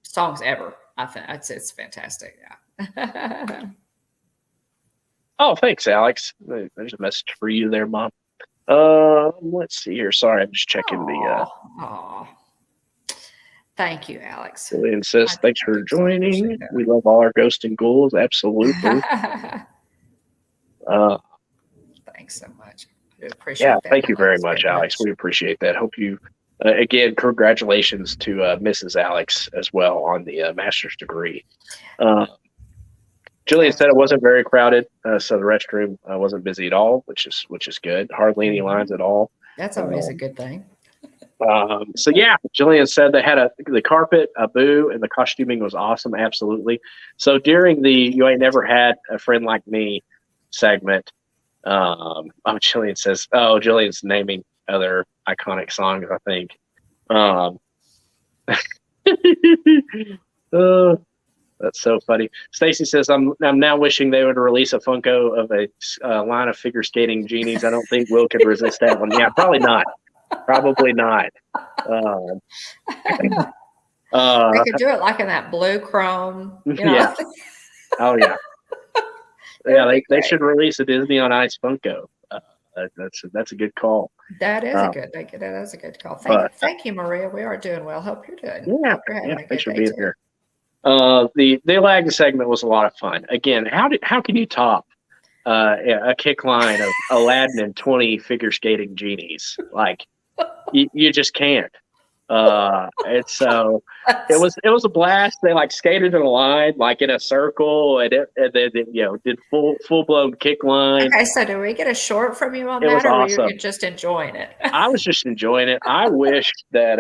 songs ever. I think it's fantastic. Yeah. Oh, thanks, Alex. There's a message for you there, Mom. Let's see here. Sorry, I'm just checking the Thank you, Alex. Julian says, thanks for joining. We love all our ghosts and ghouls. Absolutely. Thanks so much. I appreciate that. Thank you very much, Alex. We appreciate that. Hope you, again, congratulations to Mrs. Alex as well on the master's degree. Jillian said it wasn't very crowded, so the restroom wasn't busy at all, which is good. Hardly any lines at all. That's always a good thing. So Jillian said they had the carpet, a boo, and the costuming was awesome. Absolutely. So during the You Ain't Never Had a Friend Like Me segment, Jillian says, Jillian's naming other iconic songs, I think. That's so funny. Stacy says, I'm now wishing they would release a Funko of a line of figure skating genies. I don't think Will could resist that one. Yeah, probably not. Probably not. They could do it like in that blue chrome. Yeah. Oh yeah. They should release a Disney on Ice Funko. That's a good call. That is a good call. Thank you, Maria. We are doing well. Hope you're doing. Yeah. Thanks for being here. The Aladdin segment was a lot of fun. Again, how can you top a kick line of Aladdin and 20 figure skating genies? Like you just can't. And so it was a blast. They like skated in a line, like in a circle, and then did full blown kick line. Okay, so do we get a short from you on It was that, or were you awesome. just enjoying it? I was just enjoying it. I wish that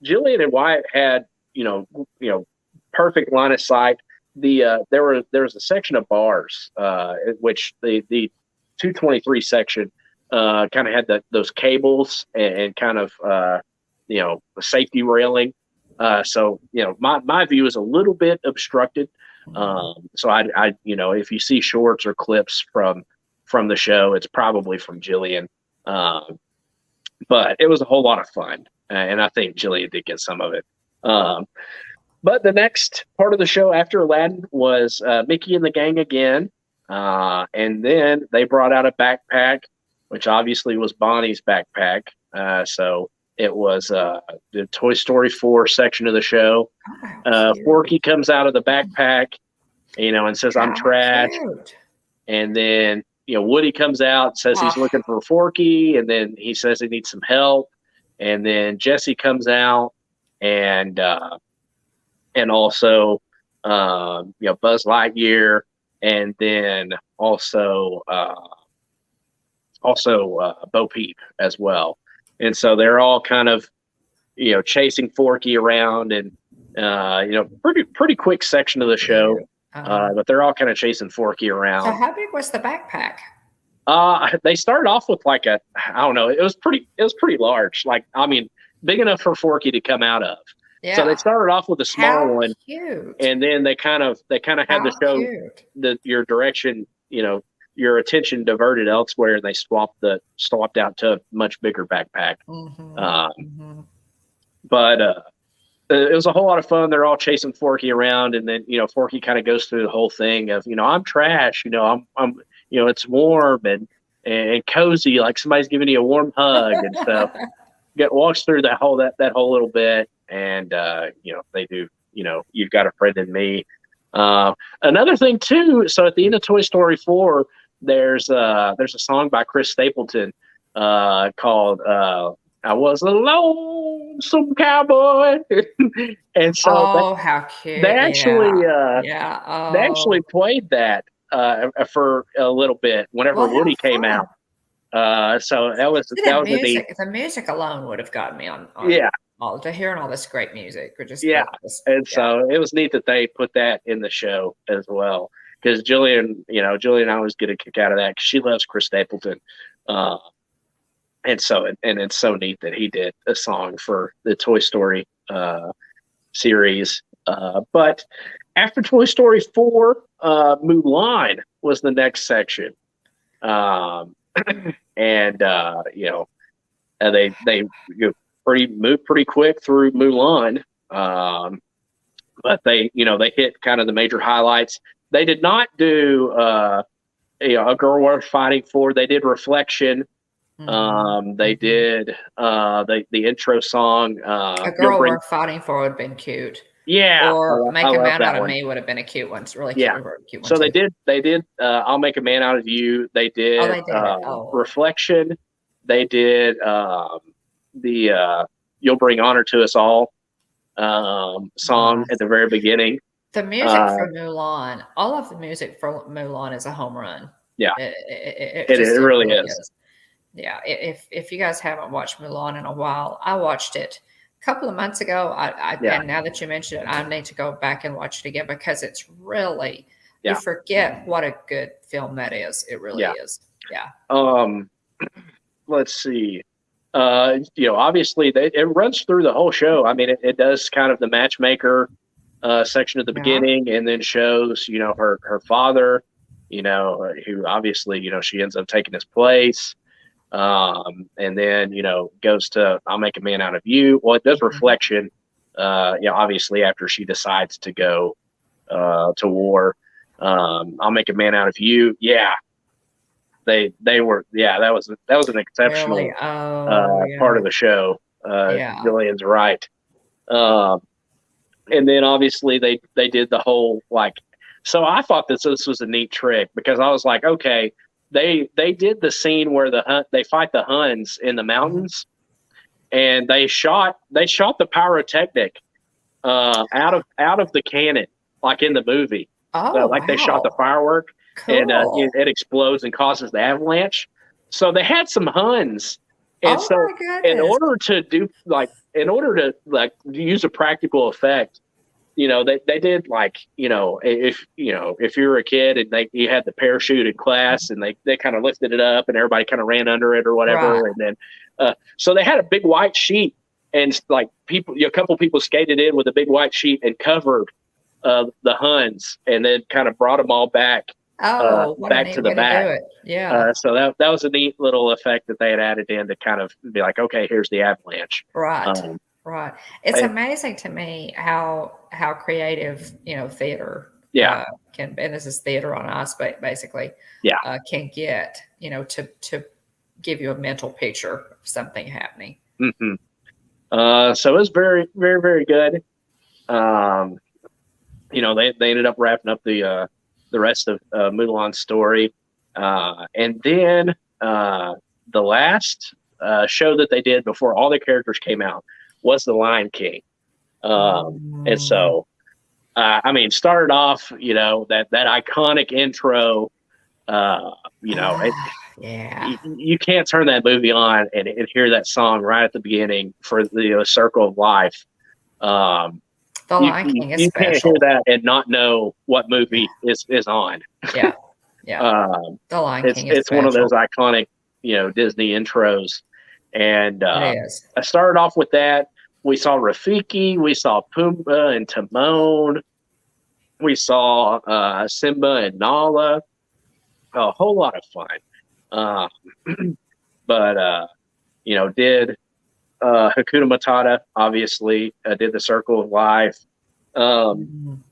Jillian and Wyatt had perfect line of sight. There was a section of bars, which the 223 section kind of had those cables and kind of the safety railing. So my view is a little bit obstructed. So I if you see shorts or clips from the show, it's probably from Jillian. But it was a whole lot of fun, and I think Jillian did get some of it. But the next part of the show after Aladdin was Mickey and the Gang again. And then they brought out a backpack, which obviously was Bonnie's backpack. So it was the Toy Story 4 section of the show. Forky comes out of the backpack, and says, "I'm trash." Cute. And then, Woody comes out and says he's looking for Forky. And then he says he needs some help. And then Jesse comes out and also, Buzz Lightyear. And then also Bo Peep as well. And so they're all kind of, chasing Forky around and, pretty quick section of the show. But they're all kind of chasing Forky around. So how big was the backpack? They started off with like I don't know. It was pretty large. Like, big enough for Forky to come out of. Yeah. So they started off with a small one, cute. And then they kind of had the show your direction, your attention diverted elsewhere, and they swapped out to a much bigger backpack. But it was a whole lot of fun. They're all chasing Forky around, and then Forky kind of goes through the whole thing of I'm trash, I'm it's warm and cozy, like somebody's giving you a warm hug and stuff. Walks through that whole little bit. And, they do, You've Got a Friend in Me. Another thing too. So at the end of Toy Story 4, there's a song by Chris Stapleton, called, I Was a Lonesome Cowboy. And so how cute. They actually, they actually played that, for a little bit whenever Woody came out. So that was the music alone would have gotten me on to hearing all this great music. So it was neat that they put that in the show as well, because Jillian always get a kick out of that because she loves Chris Stapleton, and it's so neat that he did a song for the Toy Story series. But after Toy Story 4, Mulan was the next section. And they moved pretty quick through Mulan, but they hit kind of the major highlights. They did not do A Girl Worth Fighting For. They did Reflection. They did the intro song. A Girl Worth Fighting For would have been cute. Yeah, or Make a Man Out of Me would have been a cute one. It's really cute. Yeah. Cute one so too. They did I'll Make a Man Out of You. They did, Reflection. They did the You'll Bring Honor to Us All song at the very beginning. The music for Mulan, all of the music for Mulan is a home run. Yeah, it really is. Yeah, if you guys haven't watched Mulan in a while, I watched it a couple of months ago. And now that you mentioned it, I need to go back and watch it again because it's really, you forget what a good film that is. It really is. Yeah. Let's see. Obviously it runs through the whole show. It does kind of the matchmaker section at the beginning, and then shows, her father, who obviously, she ends up taking his place. And then, goes to I'll Make a Man Out of You. Well, it does Reflection, obviously after she decides to go to war. I'll Make a Man Out of You. Yeah. They were, that was an exceptional really? part of the show. Jillian's right. And then obviously they did the whole, so I thought this was a neat trick, because I was like, okay, they did the scene where they fight the Huns in the mountains, and they shot the pyrotechnic out of the cannon, like in the movie. Oh, Like they shot the wow. firework, and Cool. it explodes and causes the avalanche. So they had some Huns, and Oh so my goodness. in order to use a practical effect, they did if you were a kid and you had the parachute in class and they kind of lifted it up and everybody kind of ran under it or Right. whatever, and then so they had a big white sheet, and like a couple people skated in with a big white sheet and covered the Huns, and then kind of brought them all back Oh, what a back neat to the way to do back. it. Yeah. So that was a neat little effect that they had added in to kind of be like, okay, here's the avalanche. Right. Right. It's And, amazing to me how creative, theater yeah, can, and this is theater on ice, but basically, yeah. can get, to give you a mental picture of something happening. Mm-hmm. So it was very, very, very good. They ended up wrapping up the rest of Mulan's story, and then the last show that they did before all the characters came out was The Lion King. And so, started off, that iconic intro. Yeah. You can't turn that movie on and hear that song right at the beginning for the Circle of Life. The Lion King is you can't special. hear that and not know what movie is on. Yeah. Yeah. The Lion King is It's one of those special. iconic, Disney intros. And It is. I started off with that. We saw Rafiki, we saw Pumbaa and Timon, we saw Simba and Nala. A whole lot of fun. But did Hakuna Matata, obviously, did the Circle of Life. And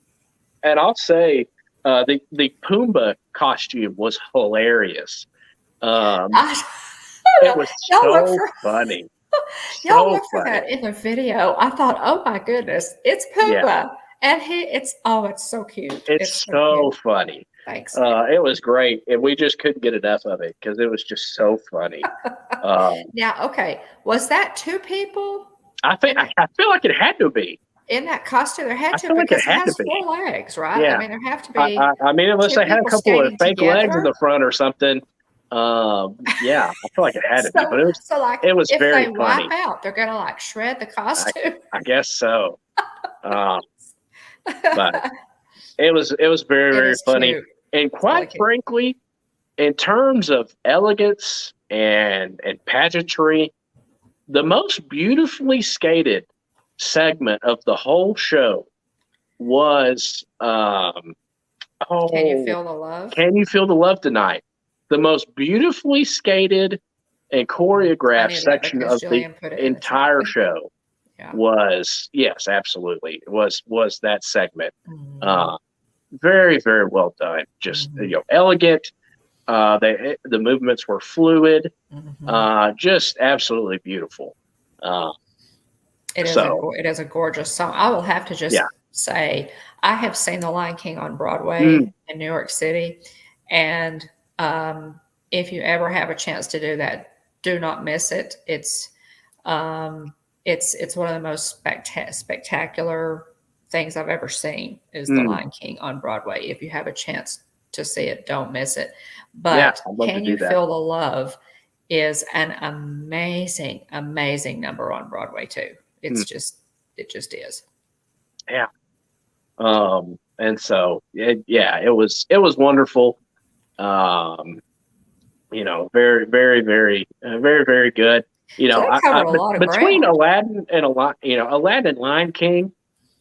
I'll say the Pumbaa costume was hilarious. It was so funny. Y'all look for that in the video. I thought, oh my goodness, it's Pumbaa. Yeah. And it's so cute. It's so funny. Thanks. It was great. And we just couldn't get enough of it because it was just so funny. Now, okay. Was that two people? I feel like it had to be. In that costume, there had to, because it has 4 legs, right? Yeah. There have to be. Unless they had a couple of fake legs in the front or something. Yeah, I feel like it had to be. But it was if very they funny. wipe out, they're gonna shred the costume. I guess so. But it was very, very funny. Cute. And quite frankly, in terms of elegance and pageantry, the most beautifully skated segment of the whole show was Can You Feel the Love? Can You Feel the Love Tonight? The most beautifully skated and choreographed section of the entire show was, yes, absolutely, was that segment. Very, very well done. Just elegant. The movements were fluid. Just absolutely beautiful. It is a gorgeous song. I will have to just say, I have seen The Lion King on Broadway in New York City, and if you ever have a chance to do that, do not miss it. It's one of the most spectacular things I've ever seen is The Lion King on Broadway. If you have a chance to see it, don't miss it. But Can You Feel the Love is an amazing, amazing number on Broadway too. It just is. Yeah. And so it was wonderful. Very, very, very, very, very good. Between Aladdin and Aladdin and Lion King,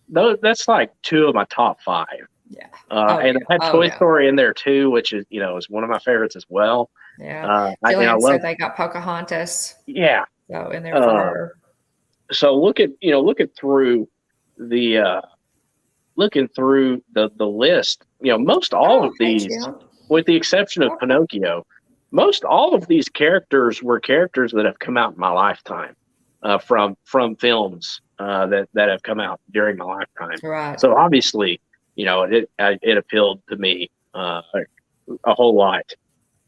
that's like 2 of my top 5. Yeah. And I had Toy Story in there too, which is one of my favorites as well. Yeah. Jillian said they got Pocahontas. Yeah. So in there for her. So looking through the list, most all of these, with the exception of Pinocchio, most all of these characters were characters that have come out in my lifetime, from films that have come out during my lifetime. Right. So obviously, it appealed to me a whole lot.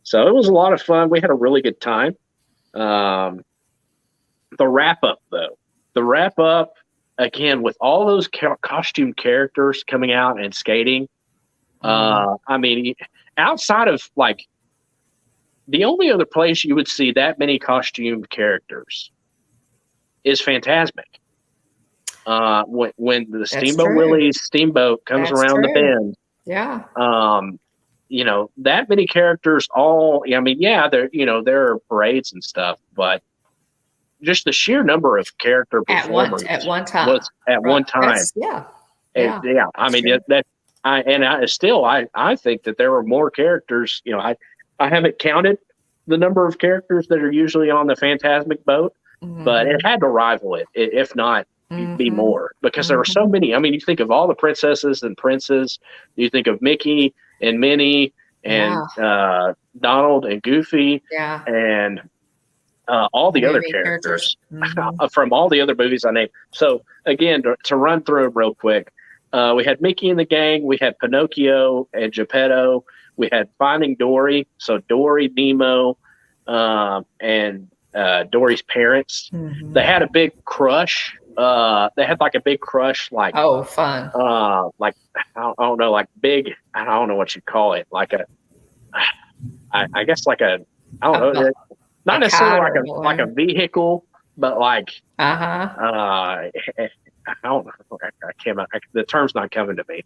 So it was a lot of fun. We had a really good time. The wrap up, though, the wrap up again with all those costume characters coming out and skating. I mean, outside of like the only other place you would see that many costumed characters is Fantasmic. When the Steamboat Willie's steamboat comes around the bend, you know, that many characters all, I mean, yeah, there are parades and stuff, but just the sheer number of character performers at one time was at one time. I mean, I think that there were more characters. You know, I haven't counted the number of characters that are usually on the Fantasmic boat, but it had to rival it, if not be more, because there were so many. I mean, you think of all the princesses and princes, you think of Mickey and Minnie and Donald and Goofy and all the other characters from all the other movies I named. So again, to run through them real quick, we had Mickey and the Gang, we had Pinocchio and Geppetto, we had Finding Dory, so Dory, Nemo, and Dory's parents. They had a big crush. They had like a big crush, like fun. Like I don't know, like big. I don't know what you call it. Like I guess like a I don't know. Not necessarily like a vehicle, but like I don't know. I can't. The term's not coming to me.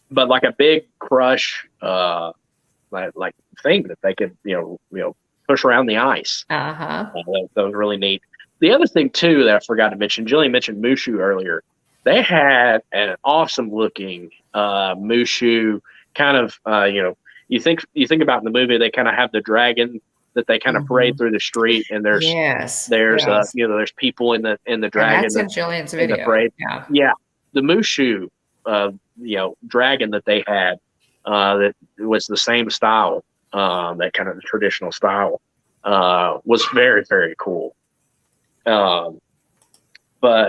But like a big crush, like thing that they could you know push around the ice. That was really neat. The other thing too that I forgot to mention, Jillian mentioned Mushu earlier. They had an awesome looking Mushu, kind of you know, you think about in the movie, they kind of have the dragon that they kind of parade through the street, and there's you know, there's people in the dragon. And that's in Jillian's video. The parade. Yeah, the Mushu you know, dragon that they had that was the same style, that kind of traditional style, was very, very cool. But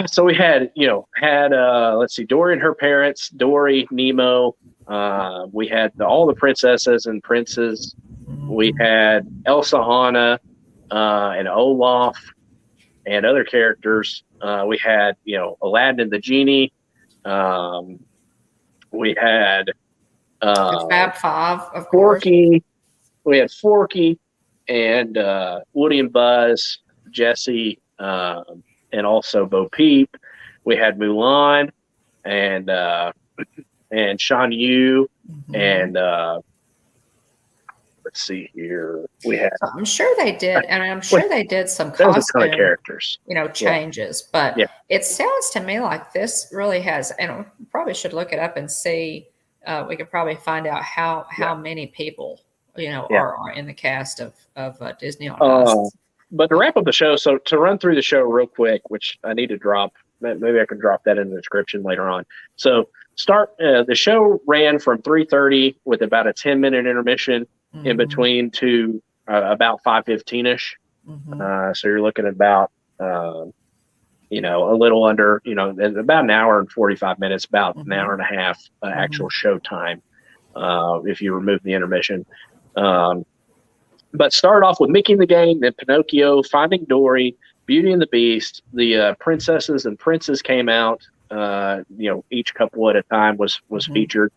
so we had let's see, Dory and her parents, Dory, Nemo. We had all the princesses and princes. We had Elsa, Anna, and Olaf, and other characters. We had Aladdin and the genie. We had the Fab Five, of Forky. Course. We had Forky and Woody and Buzz, Jesse, and also Bo Peep. We had Mulan and Shan Yu, and let's see here. We had. I'm sure they did, and I'm sure they did some costume, a ton of characters, changes. But it sounds to me like this really has, and we probably should look it up and see. We could probably find out how many people are in the cast of Disney on Ice. But to wrap up the show, so to run through the show real quick, which I need to drop, maybe I can drop that in the description later on. So the show ran from 3:30 with about a 10-minute intermission in between to about 5:15ish. So you're looking at about a little under about an hour and 45 minutes, about an hour and a half actual show time if you remove the intermission. But start off with Mickey and the Gang, then Pinocchio, Finding Dory, Beauty and the Beast. The princesses and princes came out. Each couple at a time was featured.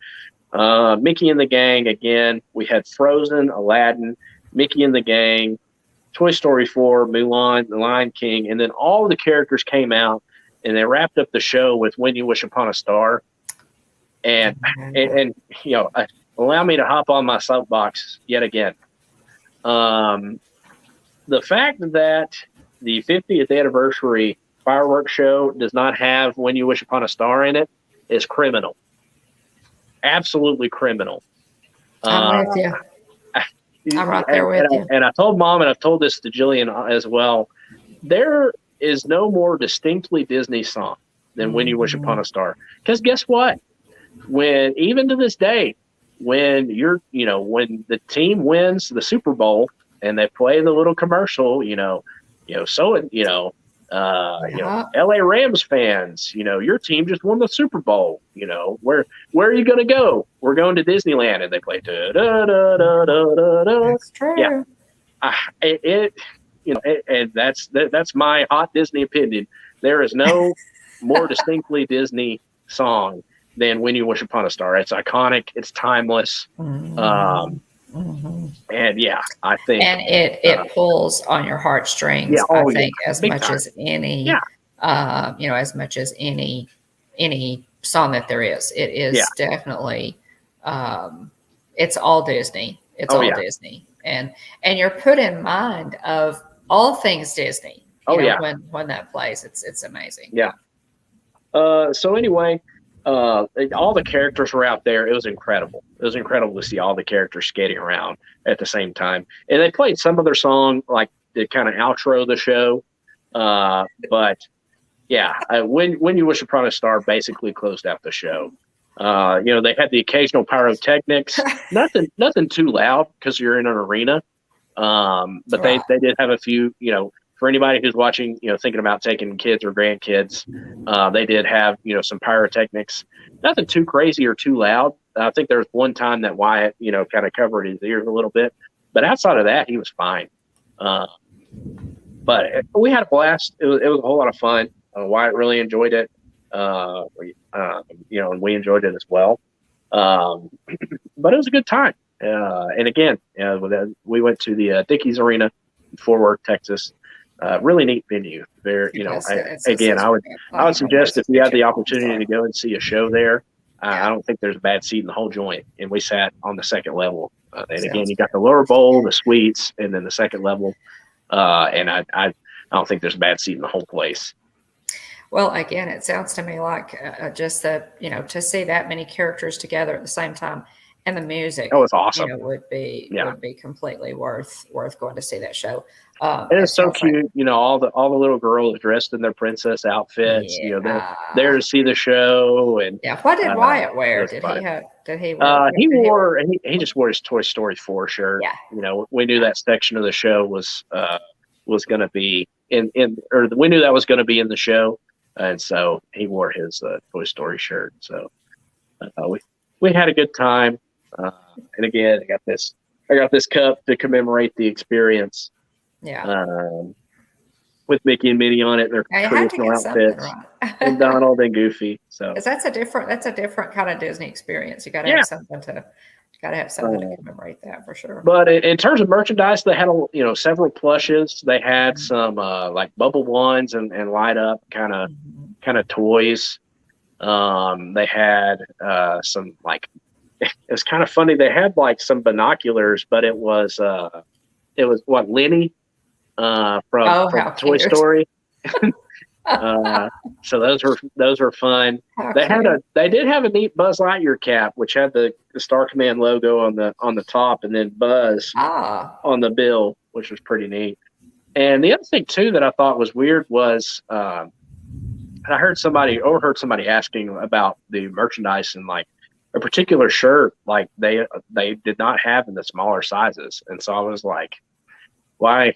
Mickey and the Gang again. We had Frozen, Aladdin, Mickey and the Gang, Toy Story 4, Mulan, The Lion King, and then all the characters came out, and they wrapped up the show with "When You Wish Upon a Star." And allow me to hop on my soapbox yet again. The fact that the 50th anniversary fireworks show does not have "When You Wish Upon a Star" in it is criminal. Absolutely criminal. I'm with you. I'm right there with you. And I told Mom, and I've told this to Jillian as well, there is no more distinctly Disney song than "When You Wish Upon a Star." Because guess what? Even to this day, when when the team wins the Super Bowl and they play the little commercial, LA Rams fans, your team just won the Super Bowl. Where are you going to go? We're going to Disneyland, and they play. Da, da, da, da, da, da. That's true. Yeah. it and that's my hot Disney opinion. There is no more distinctly Disney song than "When You Wish Upon a Star." It's iconic. It's timeless. Mm-hmm. Mm-hmm. And yeah, I think, and it pulls on your heartstrings. Yeah. Oh, I think yeah. as Big much time. as any, Yeah. as much as any song that there is. It is Yeah. definitely, it's all Disney. It's Oh, all yeah. Disney, and you're put in mind of all things Disney. Oh, yeah. When that plays, it's amazing. Yeah. So anyway, all the characters were out there. It was incredible. It was incredible to see all the characters skating around at the same time. And they played some of their song, like to kind of outro the show. But yeah, when You Wish Upon a Star basically closed out the show. They had the occasional pyrotechnics, nothing too loud because you're in an arena. But Right. they did have a few, for anybody who's watching, thinking about taking kids or grandkids, they did have, some pyrotechnics, nothing too crazy or too loud. I think there was one time that Wyatt, kind of covered his ears a little bit, but outside of that, he was fine. But we had a blast. It was a whole lot of fun. Wyatt really enjoyed it. And we enjoyed it as well. But it was a good time. And again, we went to the Dickies Arena in Fort Worth, Texas. Really neat venue. There, I would suggest if you have the opportunity to go and see a show there, I don't think there's a bad seat in the whole joint. And we sat on the second level. And again, you got the lower bowl, the suites, and then the second level. And I don't think there's a bad seat in the whole place. Well, again, it sounds to me like just that, to see that many characters together at the same time, and the music, oh, it's awesome. Would be completely worth going to see that show. And it's so cute, all the little girls dressed in their princess outfits. Yeah. They're there to see the show. And what did Wyatt wear? Did he wear? He just wore his Toy Story 4 shirt. Yeah. We knew that section of the show was going to be we knew that was going to be in the show. And so he wore his Toy Story shirt. So we had a good time. And again, I got this cup to commemorate the experience. Yeah. With Mickey and Minnie on it, their traditional outfits, right. And Donald and Goofy. So that's a different kind of Disney experience. You got to have something to commemorate that for sure. But in terms of merchandise, they had several plushes. They had some like bubble ones and light up kind of toys. They had some like it was kind of funny. They had like some binoculars, but it was what Lenny from Toy Story. So those were fun. They did have a neat Buzz Lightyear cap, which had the Star Command logo on the top, and then Buzz on the bill, which was pretty neat. And the other thing too that I thought was weird was I overheard somebody asking about the merchandise, and like a particular shirt like they did not have in the smaller sizes, and so I was like, why?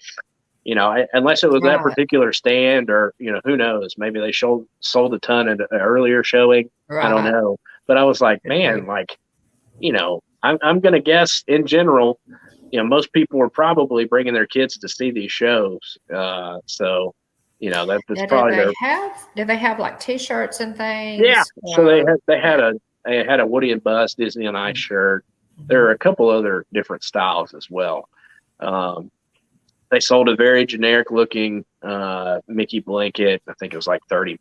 Unless it was that particular stand, or who knows? Maybe they sold a ton at an earlier showing. Right. I don't know, but I was like, man, like, I'm gonna guess in general, most people were probably bringing their kids to see these shows. So, that's probably. Did they have like T-shirts and things? Yeah. So they had a Woody and Buzz Disney on Ice shirt. There are a couple other different styles as well. They sold a very generic looking Mickey blanket. I think it was like $30.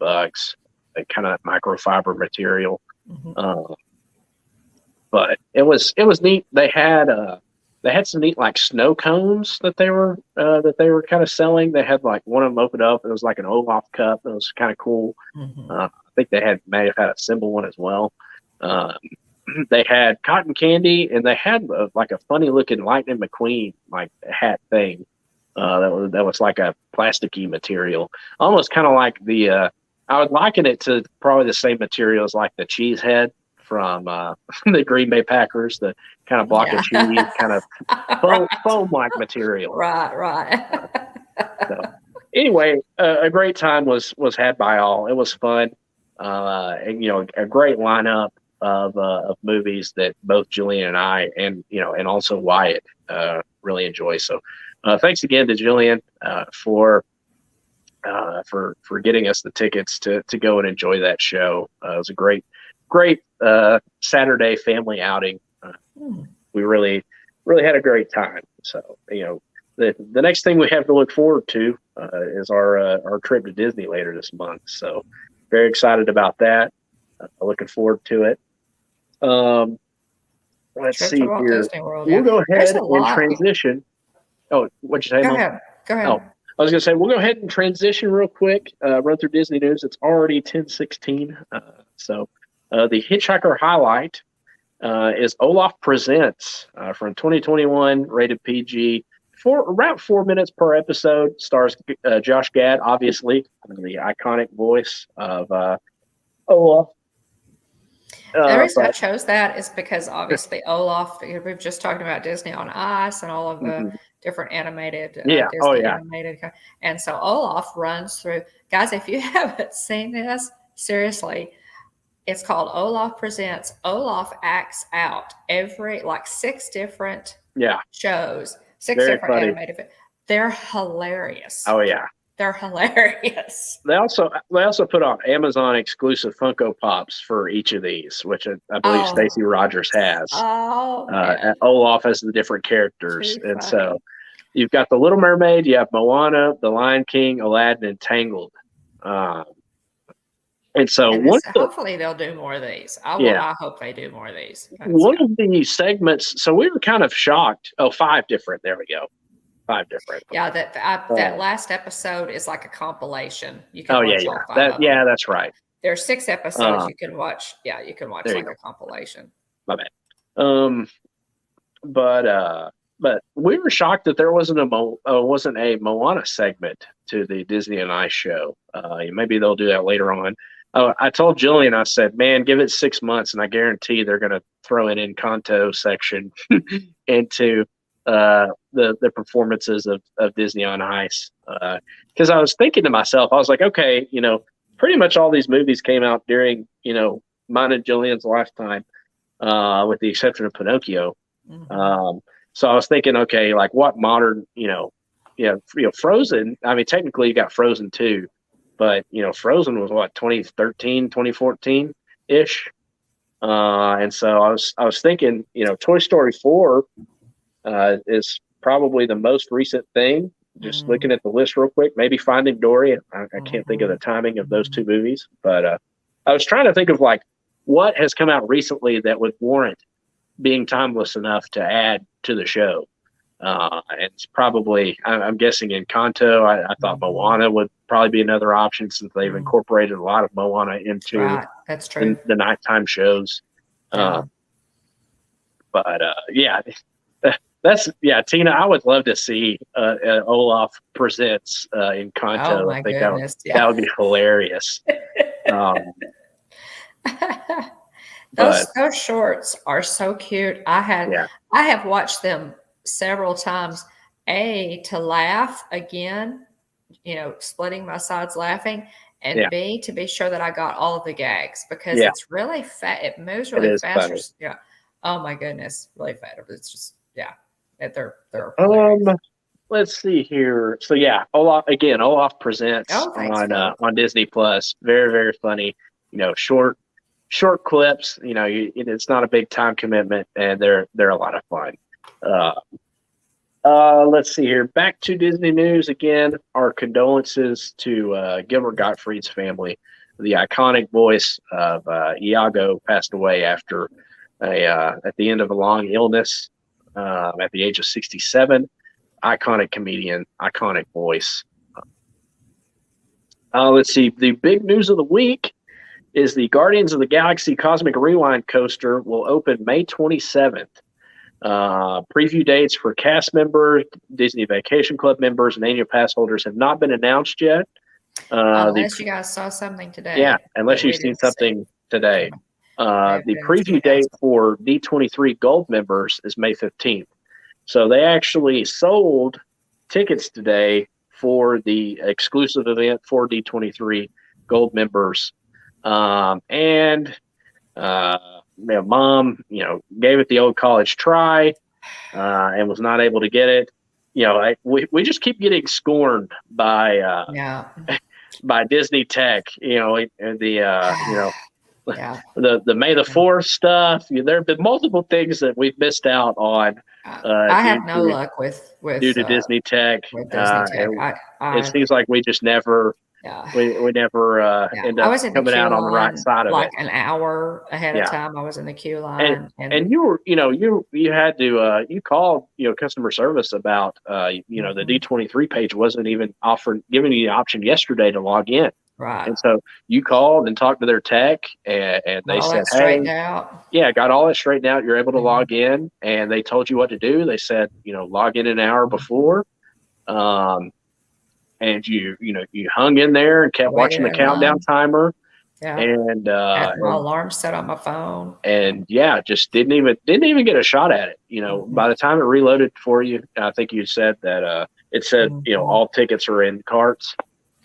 That kind of microfiber material. Mm-hmm. But it was neat. They had some neat like snow cones that they were kind of selling. They had like one of them opened up. It was like an Olaf cup. It was kind of cool. Mm-hmm. I think they may have had a symbol one as well. They had cotton candy, and they had like a funny looking Lightning McQueen like hat thing. That was like a plasticky material, almost kind of like I would liken it to probably the same material as like the cheese head from the Green Bay Packers, the kind of block of cheese, kind of foam like material. Right. So, anyway, a great time was had by all. It was fun, and a great lineup of movies that both Julian and I and also Wyatt really enjoy. So. thanks again to Jillian for getting us the tickets to go and enjoy that show. It was a great Saturday family outing. We really had a great time. So the next thing we have to look forward to is our trip to Disney later this month. So very excited about that. Looking forward to it. Let's see here. We'll go ahead and transition. Oh, what'd you say, Mom? Go ahead. Oh, I was going to say, we'll go ahead and transition real quick, run through Disney news. It's already 10:16. So the Hitchhiker highlight is Olaf Presents from 2021, rated PG, for around 4 minutes per episode. Stars Josh Gad, obviously, the iconic voice of Olaf. The reason I chose that is because obviously Olaf, we've just talked about Disney on Ice and all of the different animated Disney animated. And so Olaf runs through. Guys, if you haven't seen this, seriously, it's called Olaf Presents. Olaf acts out every, 6 different shows, 6 Very different funny. animated. They're hilarious. Oh, yeah. They're hilarious. They also put on Amazon exclusive Funko Pops for each of these, which I believe Stacey Rogers has. Olaf as the different characters. And so you've got the Little Mermaid, you have Moana, The Lion King, Aladdin, and Tangled. And so hopefully they'll do more of these. I hope they do more of these. One of the segments, so we were kind of shocked. 5 different. There we go. 5 different. Yeah, that last episode is like a compilation. You can watch all 5 of them. That's right. There are 6 episodes you can watch. Yeah, you can watch like a compilation. My bad. But we were shocked that there wasn't a Moana segment to the Disney and Ice show. Maybe they'll do that later on. I told Jillian, I said, man, give it 6 months, and I guarantee they're going to throw an Encanto section into the performances of Disney on Ice. Because I was thinking to myself, I was like, okay, pretty much all these movies came out during, mine and Jillian's lifetime, with the exception of Pinocchio. So I was thinking, okay, like what modern, Frozen. I mean, technically you got Frozen 2, but Frozen was what, 2013, 2014 ish. And so I was thinking, Toy Story 4 is probably the most recent thing. Just looking at the list real quick, maybe Finding Dory. I can't think of the timing of those 2 movies, but I was trying to think of like what has come out recently that would warrant being timeless enough to add to the show. It's probably, I'm guessing Encanto. I thought Moana would probably be another option since they've incorporated a lot of Moana into That's true. the nighttime shows. Tina, I would love to see Olaf Presents Encanto. I think that would be hilarious. Those shorts are so cute. I have watched them several times, to laugh again, splitting my sides laughing, and B, to be sure that I got all of the gags, because it's really fast. It moves really fast. Yeah. Oh my goodness, really fast. It's just they're let's see here. So Olaf Presents on Disney Plus. Very, very funny. Short clips. It's not a big time commitment, and they're a lot of fun. Let's see here. Back to Disney news again. Our condolences to Gilbert Gottfried's family. The iconic voice of Iago passed away after at the end of a long illness at the age of 67. Iconic comedian, iconic voice. Let's see. The big news of the week is the Guardians of the Galaxy Cosmic Rewind coaster will open May 27th. Preview dates for cast members, Disney Vacation Club members, and annual pass holders have not been announced yet. Unless you guys saw something today. Yeah, unless you've seen something today. The preview date for D23 Gold members is May 15th. So they actually sold tickets today for the exclusive event for D23 Gold members. Mom, gave it the old college try and was not able to get it. we just keep getting scorned by Yeah. by Disney Tech. The Yeah. the May the 4th stuff. There have been multiple things that we've missed out on I due have no to luck due to Disney Tech. Disney Tech. And it I seems like we just never yeah. we never Yeah, end I up was in the coming queue out on the right line side of like it. an hour ahead of Yeah. time. I was in the queue and line, and you were you had to you called customer service about the D23 page wasn't even giving you the option yesterday to log in, right. and so you called and talked to their tech, and they All said, that hey, straightened out. yeah, got all that straightened out. You're able to Mhm. log in, and they told you what to do. They said log in an hour before, and you hung in there and I kept watching waited the in countdown line. timer. Yeah, And had my alarm set on my phone. yeah, just didn't even get a shot at it. Mhm. By the time it reloaded for you, I think you said that it said Mhm. all tickets are in carts,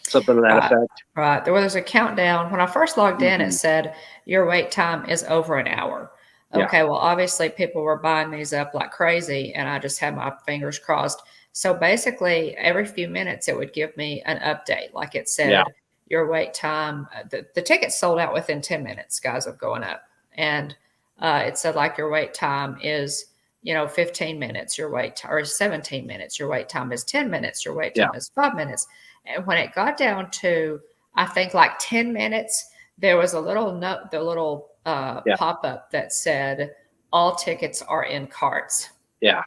something to that Right, effect. right. There was a countdown. When I first logged in, it Hmm. said your wait time is over an hour. Yeah, Okay, well, obviously people were buying these up like crazy, and I just had my fingers crossed. So basically, every few minutes it would give me an update. Like it yeah, said, your wait time, the tickets sold out within 10 minutes, guys, of going up. And it said like your wait time is 15 minutes, your or 17 minutes, your wait time is 10 minutes, your wait yeah, time is 5 minutes. And when it got down to, I think like 10 minutes, there was a little note, the little yeah, pop up that said, all tickets are in carts. yeah.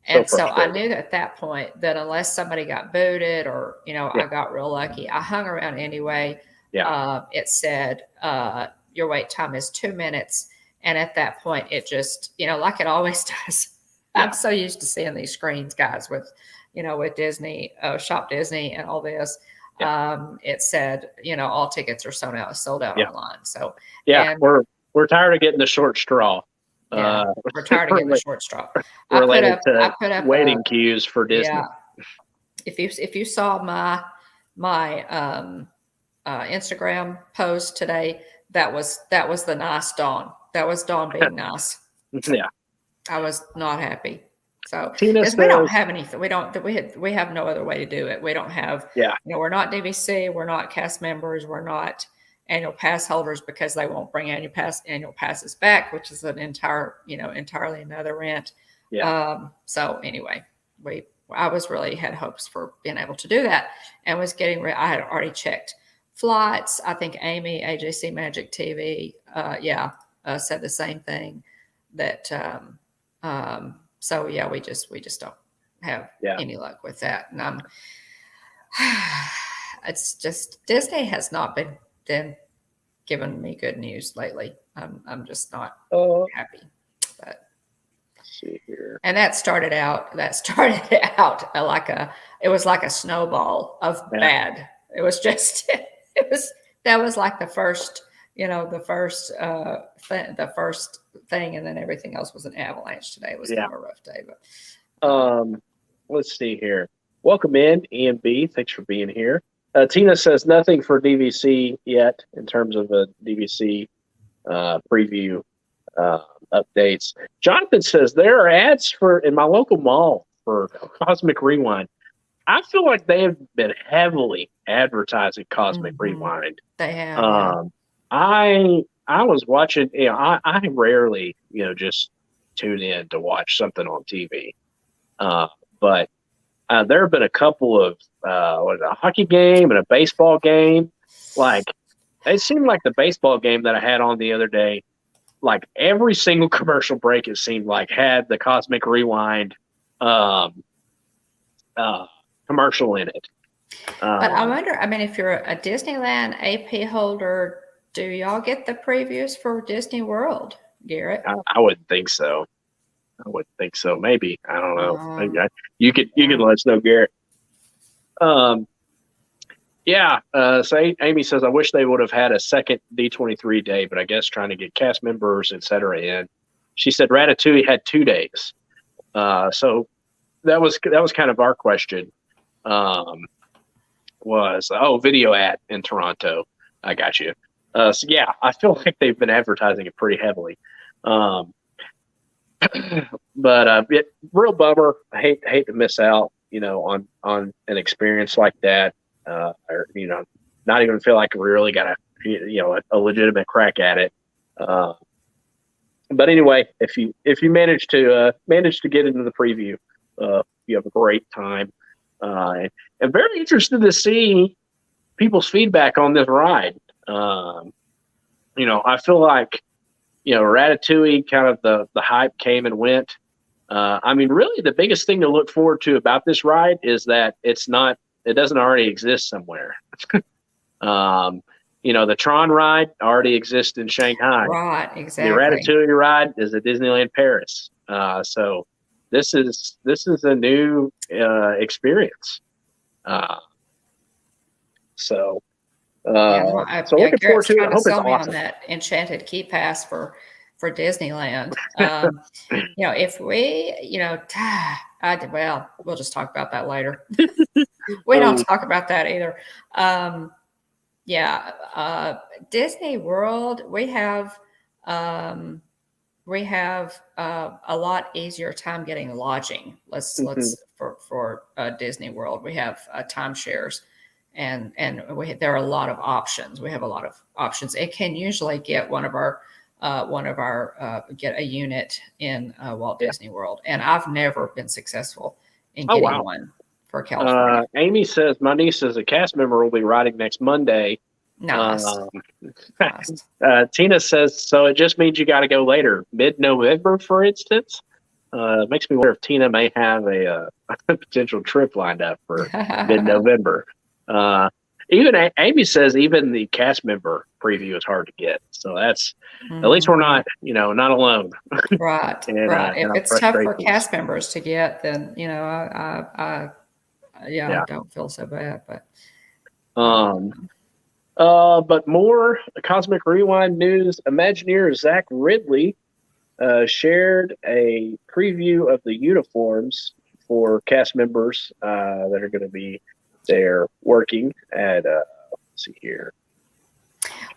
So And so I frustrating. knew at that point that unless somebody got booted or, Yeah, I got real lucky, I hung around anyway. yeah, It said, your wait time is 2 minutes. And at that point, it just, like it always does. I'm yeah, so used to seeing these screens, guys, with Disney, Shop Disney and all this. yeah, It said, all tickets are sold out yeah, online. So, yeah. and We're tired of getting the short straw. yeah, we're tired of getting the Rela- short straw. Related I to put up a, waiting queues for Disney. yeah. If you saw my Instagram post today, that was the nice Dawn. That was Dawn being nice. Yeah. I was not happy. So Tina because we don't says, have anything, we have no other way to do it. We don't have, yeah, we're not DVC, we're not cast members, we're not annual pass holders because they won't bring annual passes back, which is entirely another rent. yeah, So anyway, I was really had hopes for being able to do that, and was getting. I had already checked flights. I think Amy, AJC Magic TV, said the same thing. That so yeah, we just don't have yeah, any luck with that, and it's just Disney has not been giving me good news lately. I'm just not let's happy, but. see here. And that started out it was like a snowball of Yeah, bad. It was just that was like the first the first thing, and then everything else was an avalanche. Today was yeah. kind of a rough day, but Let's see here. Welcome in, EMB. Thanks for being here. Tina says nothing for DVC yet in terms of a DVC preview updates. Jonathan says there are ads in my local mall for Cosmic Rewind. I feel like they have been heavily advertising Cosmic Rewind. they have. Yeah. I was watching. I rarely just tune in to watch something on TV, but there have been a couple of a hockey game and a baseball game. Like it seemed like the baseball game that I had on the other day. Like every single commercial break, it seemed like had the Cosmic Rewind commercial in it. But I wonder. I mean, if you're a Disneyland AP holder, do y'all get the previews for Disney World, Garrett? I wouldn't think so. I wouldn't think so. Maybe I don't know. You could let us know, Garrett. Yeah. So Amy says, I wish they would have had a second D23 day, but I guess trying to get cast members, et cetera, in. She said Ratatouille had 2 days. So that was kind of our question. Video ad in Toronto. I got you. So yeah, I feel like they've been advertising it pretty heavily. But real bummer. I hate to miss out, on an experience like that, or not even feel like we really got a legitimate crack at it. But anyway, if you manage to get into the preview, you have a great time. And very interested to see people's feedback on this ride. I feel like, Ratatouille, kind of the hype came and went. Really the biggest thing to look forward to about this ride is that it doesn't already exist somewhere. The Tron ride already exists in Shanghai. Right, exactly. The Ratatouille ride is at Disneyland Paris. So this is a new experience. So looking forward to it. I hope it's awesome. On that Enchanted Key Pass for Disneyland. If we, we'll just talk about that later. We don't talk about that either. Disney World, we have a lot easier time getting lodging. Let's for Disney World, we have timeshares, and there are a lot of options. We have a lot of options. It can usually get get a unit in Walt Disney World, and I've never been successul in getting one for California. Amy says my niece is a cast member will be riding next Monday. Nice. Tina says, so it just means you got to go later, mid-November, for instance. It makes me wonder if Tina may have a potential trip lined up for mid-November. Even Amy says even the cast member preview is hard to get. So that's at least we're not, not alone. Right. Right. If it's tough for cast members to get, then I don't feel so bad. But more Cosmic Rewind news. Imagineer Zach Ridley shared a preview of the uniforms for cast members that are going to be there working at, let's see here.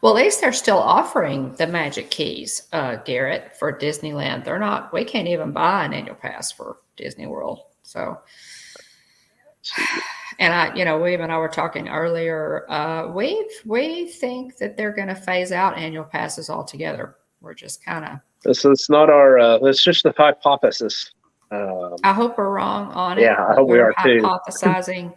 Well, at least they're still offering the Magic Keys, Garrett, for Disneyland. We can't even buy an annual pass for Disney World. So, and William and I were talking earlier. We think that they're going to phase out annual passes altogether. We're just kind of. This is not our. That's just the hypothesis. I hope we're wrong on it. Yeah, I hope we are too. Hypothesizing.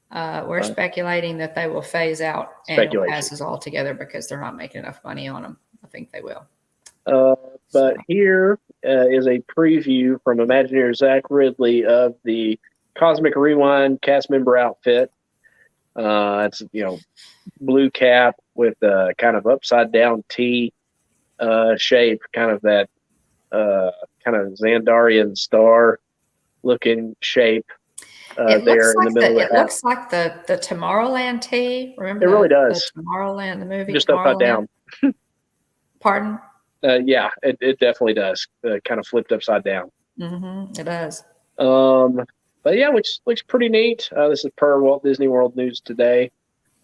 We're speculating that they will phase out annual passes altogether because they're not making enough money on them. I think they will. But here is a preview from Imagineer Zach Ridley of the Cosmic Rewind cast member outfit. It's blue cap with a kind of upside down T shape, kind of that kind of Xandarian star looking shape. There in the middle of it looks like the Tomorrowland tee. Remember, it really does. The Tomorrowland, the movie, just upside down. Pardon? Yeah, it definitely does. Kind of flipped upside down. Mm-hmm, it does. But yeah, which looks pretty neat. This is per Walt Disney World News Today.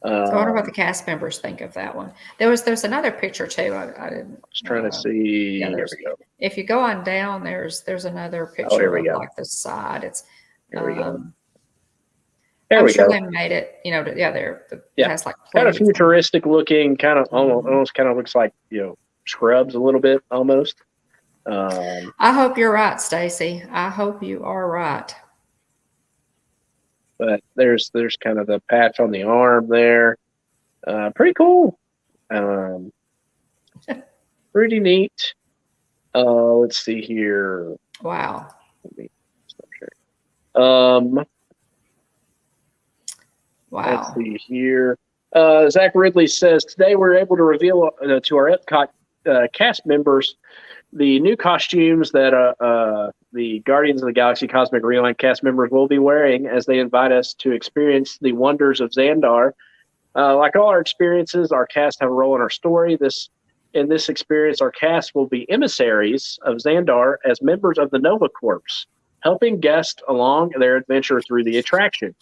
So I wonder what the cast members think of that one. There's another picture too. I didn't. Just trying to see. Yeah, here we go. If you go on down, there's another picture of like the side. It's. Here we go. I'm sure they made it. It has like kind of futuristic looking, kind of almost kind of looks like Scrubs a little bit almost. I hope you're right, Stacy. I hope you are right. But there's kind of the patch on the arm there. Pretty cool. Pretty neat. Let's see here. Wow. Wow. Let's see here. Zach Ridley says, today we're able to reveal to our Epcot cast members the new costumes that the Guardians of the Galaxy Cosmic Rewind cast members will be wearing as they invite us to experience the wonders of Xandar. Like all our experiences, our cast have a role in our story. In this experience, our cast will be emissaries of Xandar as members of the Nova Corps, helping guests along their adventure through the attraction.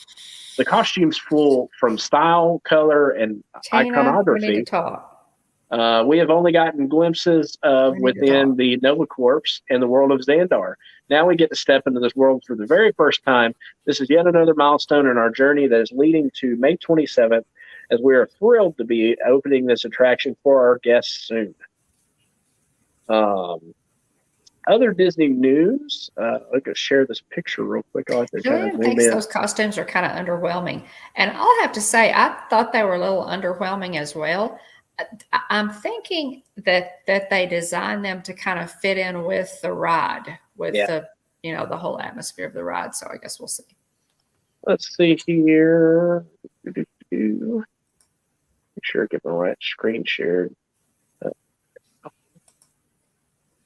The costumes full from style, color, and Tina, iconography. we need to talk. We have only gotten glimpses of within the Nova Corps and the world of Xandar. Now we get to step into this world for the very first time. This is yet another milestone in our journey that is leading to May 27th, as we are thrilled to be opening this attraction for our guests soon. Other Disney news. I'll go share this picture real quick. I like to Julian thinks those costumes are kind of underwhelming. And I'll have to say, I thought they were a little underwhelming as well. I'm thinking that they designed them to kind of fit in with the ride, with the the whole atmosphere of the ride. So I guess we'll see. Let's see here. Make sure I get the right screen shared.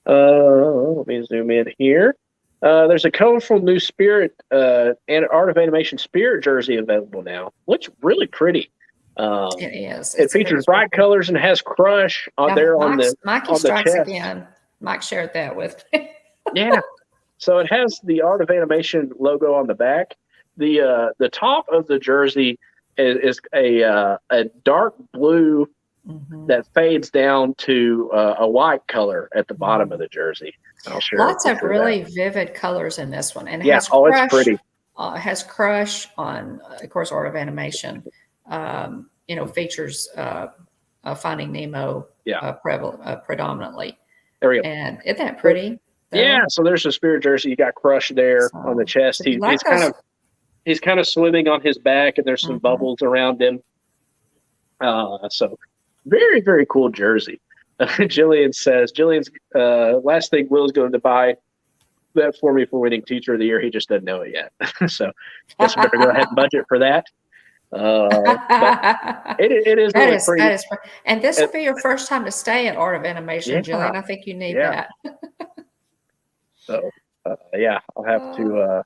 Let me zoom in here. There's a colorful new Spirit and Art of Animation Spirit jersey available now. Looks really pretty. It is. It features bright colors and has Crush on Mikey strikes chest. Again. Mike shared that with me. Yeah. So it has the Art of Animation logo on the back. The top of the jersey is a dark blue that fades down to a white color at the bottom of the jersy. I'll share lots of really vivid colors in this one, and it's pretty. Has Crush on, of course, Art of Animation. Features Finding Nemo predominantly. There we go. And isn't that pretty? Yeah. So there's a Spirit jersey. You got Crush there on the chest. He's kind of swimming on his back, and there's some bubbles around him. So very, very cool jersey. Jillian's last thing Will's going to buy that for me for winning Teacher of the Year. He just doesn't know it yet. So guess we better go ahead and budget for that. But it is really pretty. That is, and this will be your first time to stay at Art of Animation, Jillian. I think you need that. So I'll have to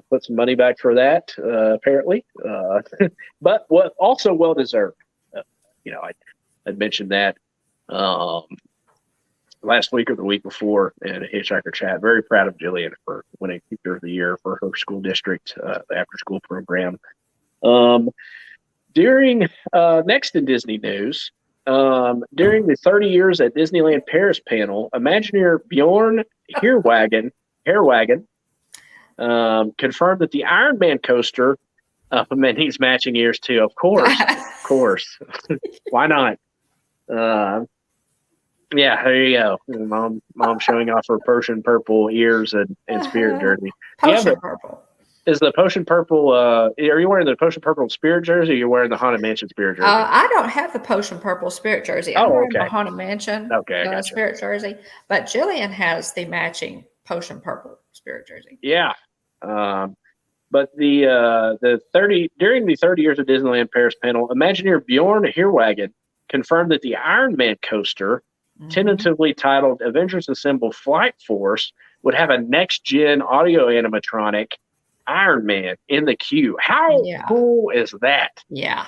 put some money back for that, apparently. But what also well deserved. I'd mentioned that last week or the week before in a Hitchhiker chat. Very proud of Jillian for winning Teacher of the Year for her school district, the after school program. During next in Disney news, during the 30 years at Disneyland Paris panel, Imagineer Bjorn Hairwagon confirmed that the Ironman Coaster, he's matching ears too, of course. Why not? There you go. Mom showing off her Potion Purple ears and Spirit jersey. Potion Purple. Is the Potion Purple, are you wearing the Potion Purple Spirit jersey, or are you wearing the Haunted Mansion Spirit jersey? I don't have the Potion Purple Spirit jersey. I'm wearing the Haunted Mansion Spirit jersey. But Jillian has the matching Potion Purple Spirit jersey. Yeah. But during the 30 years of Disneyland Paris panel, Imagineer Bjorn Hairwagon confirmed that the Ironman Coaster, tentatively titled Avengers Assemble Flight Force, would have a next-gen audio animatronic Iron Man in the queue. How cool is that? Yeah.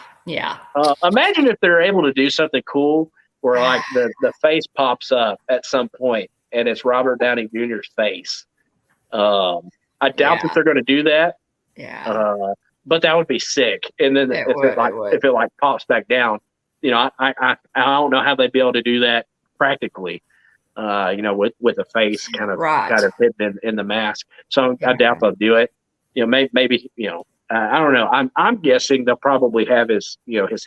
Imagine if they're able to do something cool where like the face pops up at some point and it's Robert Downey Jr.'s face. I doubt that they're going to do that. Yeah. But that would be sick. And then if it pops back down, I don't know how they'd be able to do that practically. With a face kind of hidden in the mask. So I doubt they'll do it. Maybe I don't know. I'm guessing they'll probably have his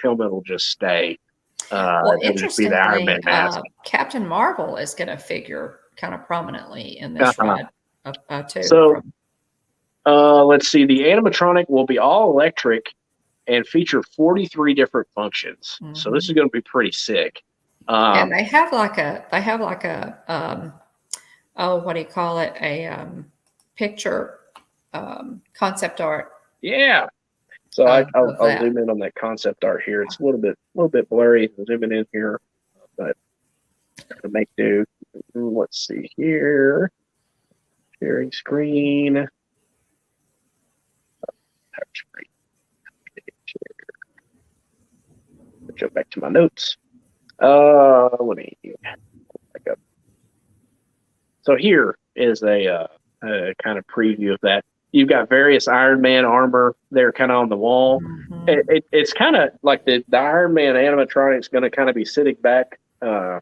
helmet will just stay. Interestingly, be the Iron Man mask. Captain Marvel is going to figure kind of prominently in this ride too. So let's see. The animatronic will be all electric and feature 43 different functions. So this is going to be pretty sick. And they have like a what do you call it? A picture concept art. Yeah. So I'll zoom in on that concept art here. It's a little bit blurry. I'm zooming in here, but to make do. Let's see here. Sharing screen. Jump back to my notes. Let me back up. So here is a kind of preview of that. You've got various Iron Man armor there kind of on the wall. It's kind of like the Iron Man animatronic is going to kind of be sitting back I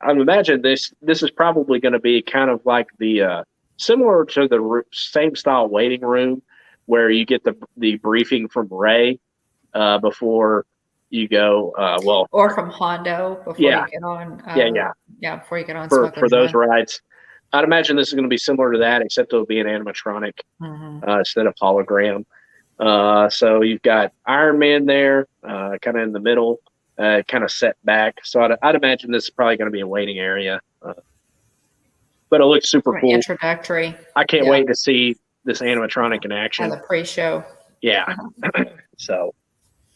imagine this is probably going to be kind of like the similar to the same style waiting room where you get the briefing from Ray before you go. Or from Hondo before yeah, you get on. Before you get on for Smuggler's those Run. rides. I'd imagine this is going to be similar to that, except it'll be an animatronic instead of hologram. So you've got Iron Man there, kind of in the middle, kind of set back. So I'd imagine this is probably going to be a waiting area. But it looks super cool. Introductory. I can't wait to see this animatronic in action. And the pre-show. Yeah. So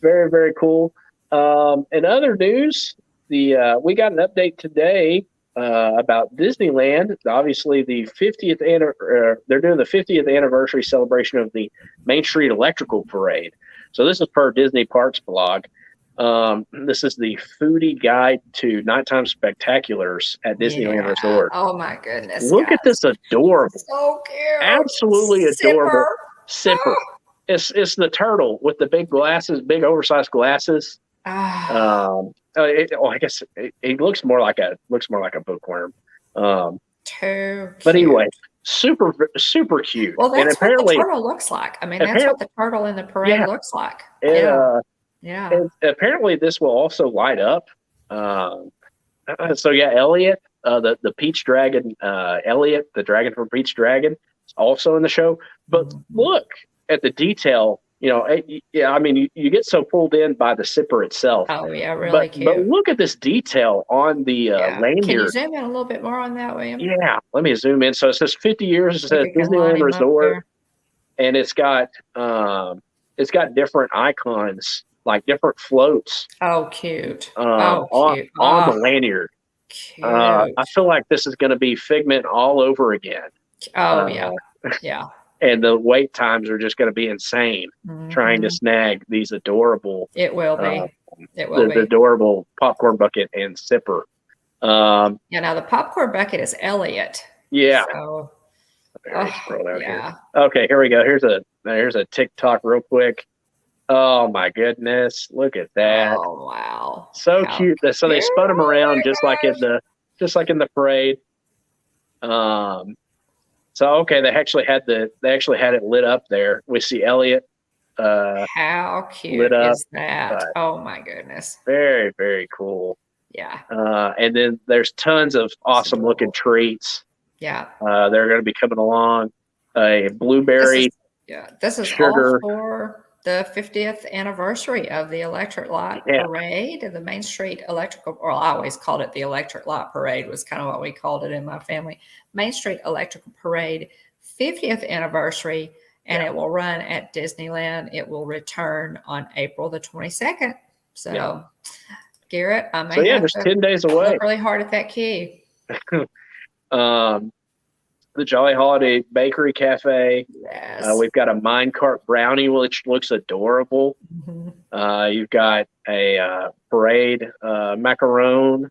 very, very cool. In other news, we got an update today about Disneyland. Obviously, they're doing the 50th anniversary celebration of the Main Street Electrical Parade. So this is per Disney Parks blog. This is the foodie guide to nighttime spectaculars at Disneyland Resort. Oh my goodness! Look at this adorable, so cute, absolutely adorable Sipper. It's the turtle with the big glasses, big oversized glasses. I guess it looks more like a bookworm. Too cute. But anyway, super cute. Well, that's what the turtle looks like. I mean, that's what the turtle in the parade looks like. And apparently this will also light up. So Elliot, the Peach Dragon, Elliot, the dragon from Peach Dragon, is also in the show. But look at the detail. I mean, you get so pulled in by the Sipper itself. Oh yeah, really cute. But look at this detail on the lanyard. Can you zoom in a little bit more on that, William? Yeah, let me zoom in. So it says 50 years. It says Disneyland Resort, and it's got different icons, like different floats. Oh, cute. On the lanyard. Cute. I feel like this is going to be Figment all over again. Oh, yeah. And the wait times are just going to be insane trying to snag these adorable. It will be. The adorable popcorn bucket and Sipper. Now the popcorn bucket is Elliot. Yeah. So, scroll down here. Okay, here we go. Here's a TikTok real quick. Oh my goodness! Look at that. Oh wow! So cute. So they spun them around just like in the parade. So okay, they actually had it lit up there. We see Elliot. How cute is that? Oh my goodness! Very, very cool. Yeah. And then there's tons of awesome looking treats. Yeah. They're going to be coming along. A blueberry. This is sugar. All for the 50th anniversary of the Electric Light Parade, the Main Street Electrical, or I always called it the Electric Light Parade, was kind of what we called it in my family. Main Street Electrical Parade, 50th anniversary, and it will run at Disneyland. It will return on April the 22nd. So, Garrett, I may have just 10 days away. Look really hard at that key. The Jolly Holiday Bakery Cafe. Yes. We've got a minecart brownie, which looks adorable. You've got a parade macaron.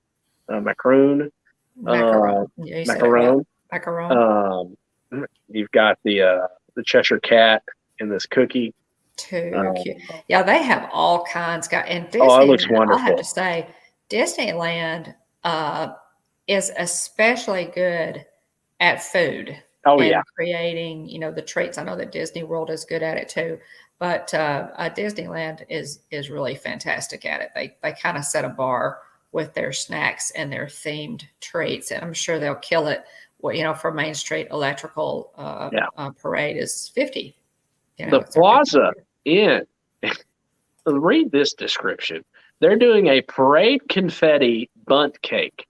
You've got the Cheshire Cat in this cookie. Too cute. Yeah, they have all kinds. And Disneyland, it looks wonderful. I have to say, Disneyland is especially good at food. Creating, the treats. I know that Disney World is good at it too, but Disneyland is really fantastic at it. They kind of set a bar with their snacks and their themed treats, and I'm sure they'll kill it. For Main Street Electrical Parade is 50. The Plaza Inn. Read this description. They're doing a parade confetti bundt cake.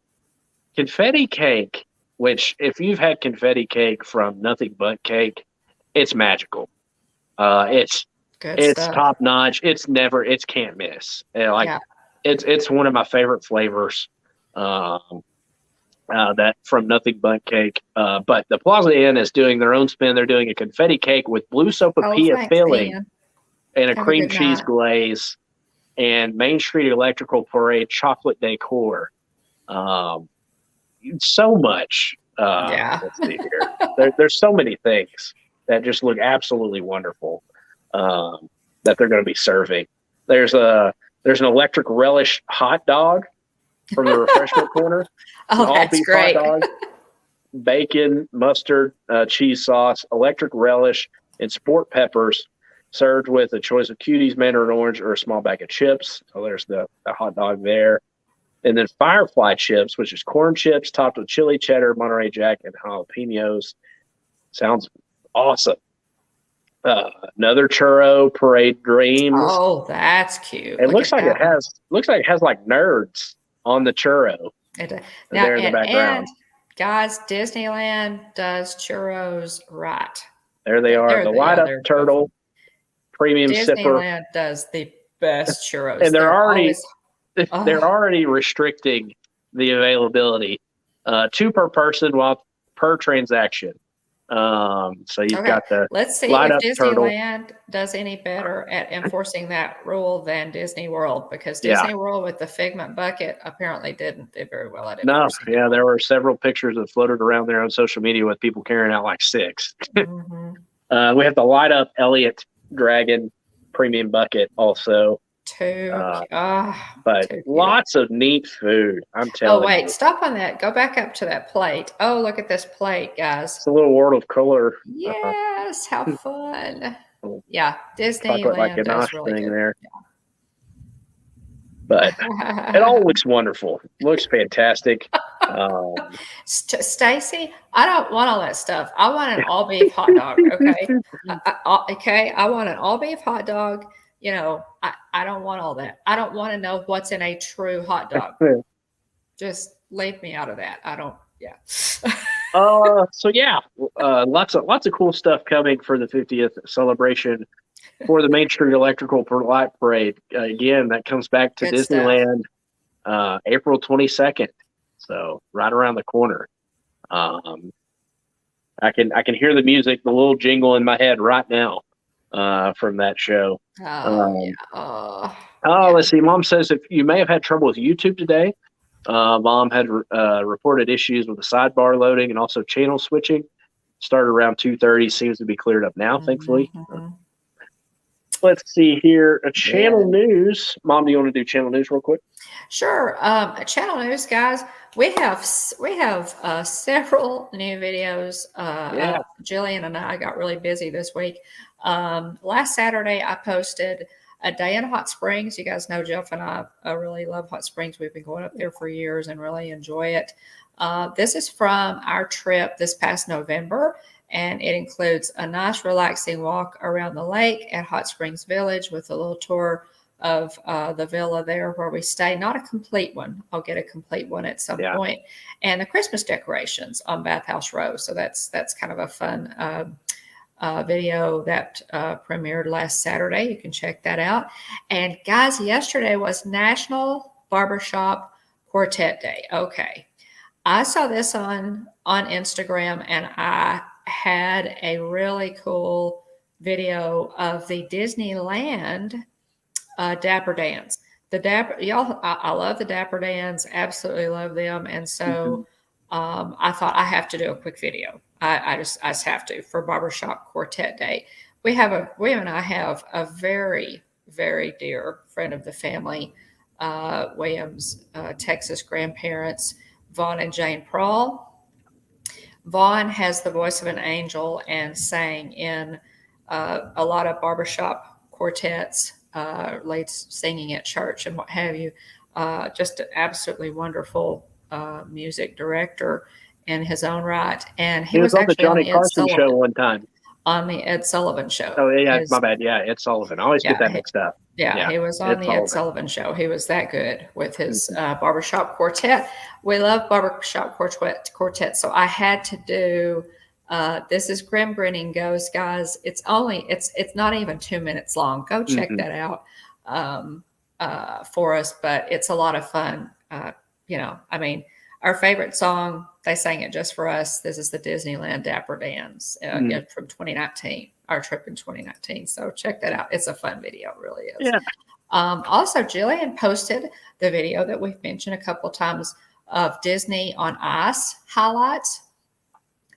Confetti cake, which if you've had confetti cake from Nothing But Cake, it's magical. It's top notch. It's can't miss. It's one of my favorite flavors. That from Nothing But Cake. But the Plaza Inn is doing their own spin. They're doing a confetti cake with blue sopapilla filling and a cream cheese glaze and Main Street Electrical Parade chocolate decor. So much. Let's see here. There's so many things that just look absolutely wonderful that they're going to be serving. There's an electric relish hot dog. from the refreshment corner. Oh, All that's beef great. hot dog, bacon, mustard, cheese sauce, electric relish, and sport peppers, served with a choice of cuties, mandarin orange, or a small bag of chips. So there's the hot dog there. And then Firefly chips, which is corn chips topped with chili cheddar, Monterey Jack, and jalapenos. Sounds awesome. Another churro, Parade Dreams. Oh, that's cute. It Look looks at like that. it has like nerds on the churro. Now, there in the background. and guys, Disneyland does churros right. There they are. The light up turtle, premium sipper. Disneyland does the best churros. And they're already always, they're already restricting the availability. 2 per person while per transaction. So you've got the let's see light if up turtle. Disneyland does any better at enforcing that rule than Disney World, because Disney World with the Figment bucket apparently didn't do very well at enforcing it. No, there were several pictures that floated around there on social media with people carrying out like 6. Mm-hmm. We have the light up Elliott Dragon premium bucket also. But lots of neat food. I'm telling you. Oh, wait, stop on that. Go back up to that plate. Oh, look at this plate, guys. It's a little world of color. Yes, how fun. Yeah, Chocolate like Disneyland does really thing good. there. But it all looks wonderful. Looks fantastic. Stacy, I don't want all that stuff. I want an all beef hot dog. Okay. Okay. I want an all beef hot dog. You know, I don't want all that. I don't want to know what's in a true hot dog. Just leave me out of that. I don't. Yeah. So yeah, lots of cool stuff coming for the 50th celebration for the Main Street Electrical Light Parade. Again, that comes back to Good Disneyland, April 22nd. So right around the corner. I can hear the music, the little jingle in my head right now from that show. Let's see. Mom says if you may have had trouble with YouTube today. Mom had reported issues with the sidebar loading and also channel switching. Started around 2:30. Seems to be cleared up now, thankfully. Let's see here. Channel news. Mom, do you want to do channel news real quick? Sure. Channel news, guys. We have several new videos. Jillian and I got really busy this week. Last Saturday, I posted a day in Hot Springs. You guys know Jeff and I really love Hot Springs. We've been going up there for years and really enjoy it. This is from our trip this past November, and it includes a nice relaxing walk around the lake at Hot Springs Village with a little tour of the villa there where we stay. Not a complete one. I'll get a complete one at some point. And the Christmas decorations on Bathhouse Row. So that's kind of a fun video that premiered last Saturday. You can check that out. And guys, yesterday was National Barbershop Quartet Day. Okay. I saw this on Instagram, and I had a really cool video of the Disneyland Dapper Dans. The Dapper, y'all, I love the Dapper Dans, absolutely love them. And so I thought I have to do a quick video. I just have to for Barbershop Quartet Day. We and I have a very, very dear friend of the family, Williams, Texas grandparents, Vaughn and Jane Prawl. Vaughn has the voice of an angel and sang in a lot of barbershop quartets, leads singing at church and what have you. Just an absolutely wonderful music director in his own right. And he was on the actually Johnny on the Carson show one time. On the Ed Sullivan show. Oh, yeah, my bad. Yeah, Ed Sullivan. I always get that mixed up. Yeah, he was on the Ed Sullivan show. He was that good with his barbershop quartet. We love barbershop quartet. So I had to do, this is Grim Grinning Ghost, guys. It's not even 2 minutes long. Go check that out for us, but it's a lot of fun. Our favorite song, they sang it just for us. This is the Disneyland Dapper Dans from 2019, our trip in 2019. So check that out. It's a fun video, it really is. Yeah. Also, Jillian posted the video that we've mentioned a couple of times of Disney on Ice highlights.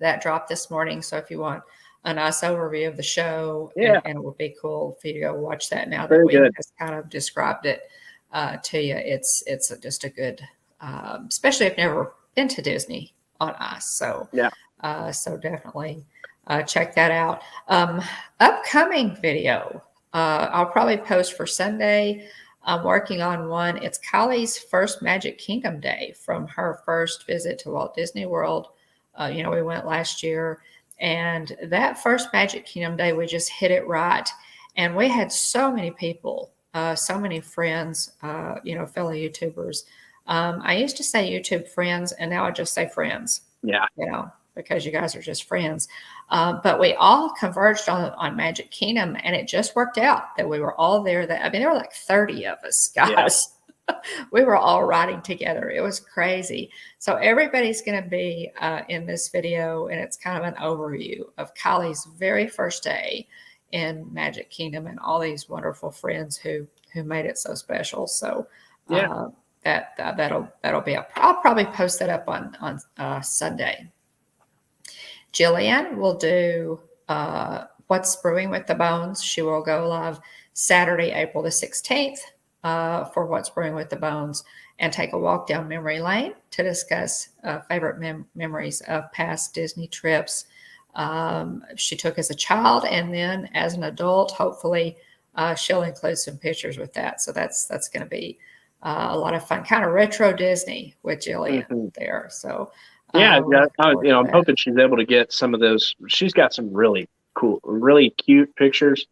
That dropped this morning. So if you want a nice overview of the show, and it would be cool for you to go watch that now that we have kind of described it to you. It's just a good especially if never been to Disney on ice. So Yeah. So definitely check that out. Upcoming video, I'll probably post for Sunday. I'm working on one. It's Kylie's first Magic Kingdom day from her first visit to Walt Disney World. We went last year, and that first Magic Kingdom day, we just hit it right. And we had so many people, so many friends, fellow YouTubers. I used to say YouTube friends, and now I just say friends. Yeah. Because you guys are just friends. But we all converged on Magic Kingdom, and it just worked out that we were all there. There were like 30 of us, guys. Yeah. We were all riding together. It was crazy. So everybody's going to be in this video, and it's kind of an overview of Kylie's very first day in Magic Kingdom and all these wonderful friends who made it so special. So yeah, that'll be up. I'll probably post that up on Sunday. Jillian will do What's Brewing with the Bones. She will go live Saturday, April the 16th for What's Brewing with the Bones and take a walk down memory lane to discuss favorite memories of past Disney trips she took as a child, and then as an adult, hopefully she'll include some pictures with that. So that's going to be a lot of fun, kind of retro Disney with Jillian there. So yeah, I'm hoping she's able to get some of those. She's got some really cool, really cute pictures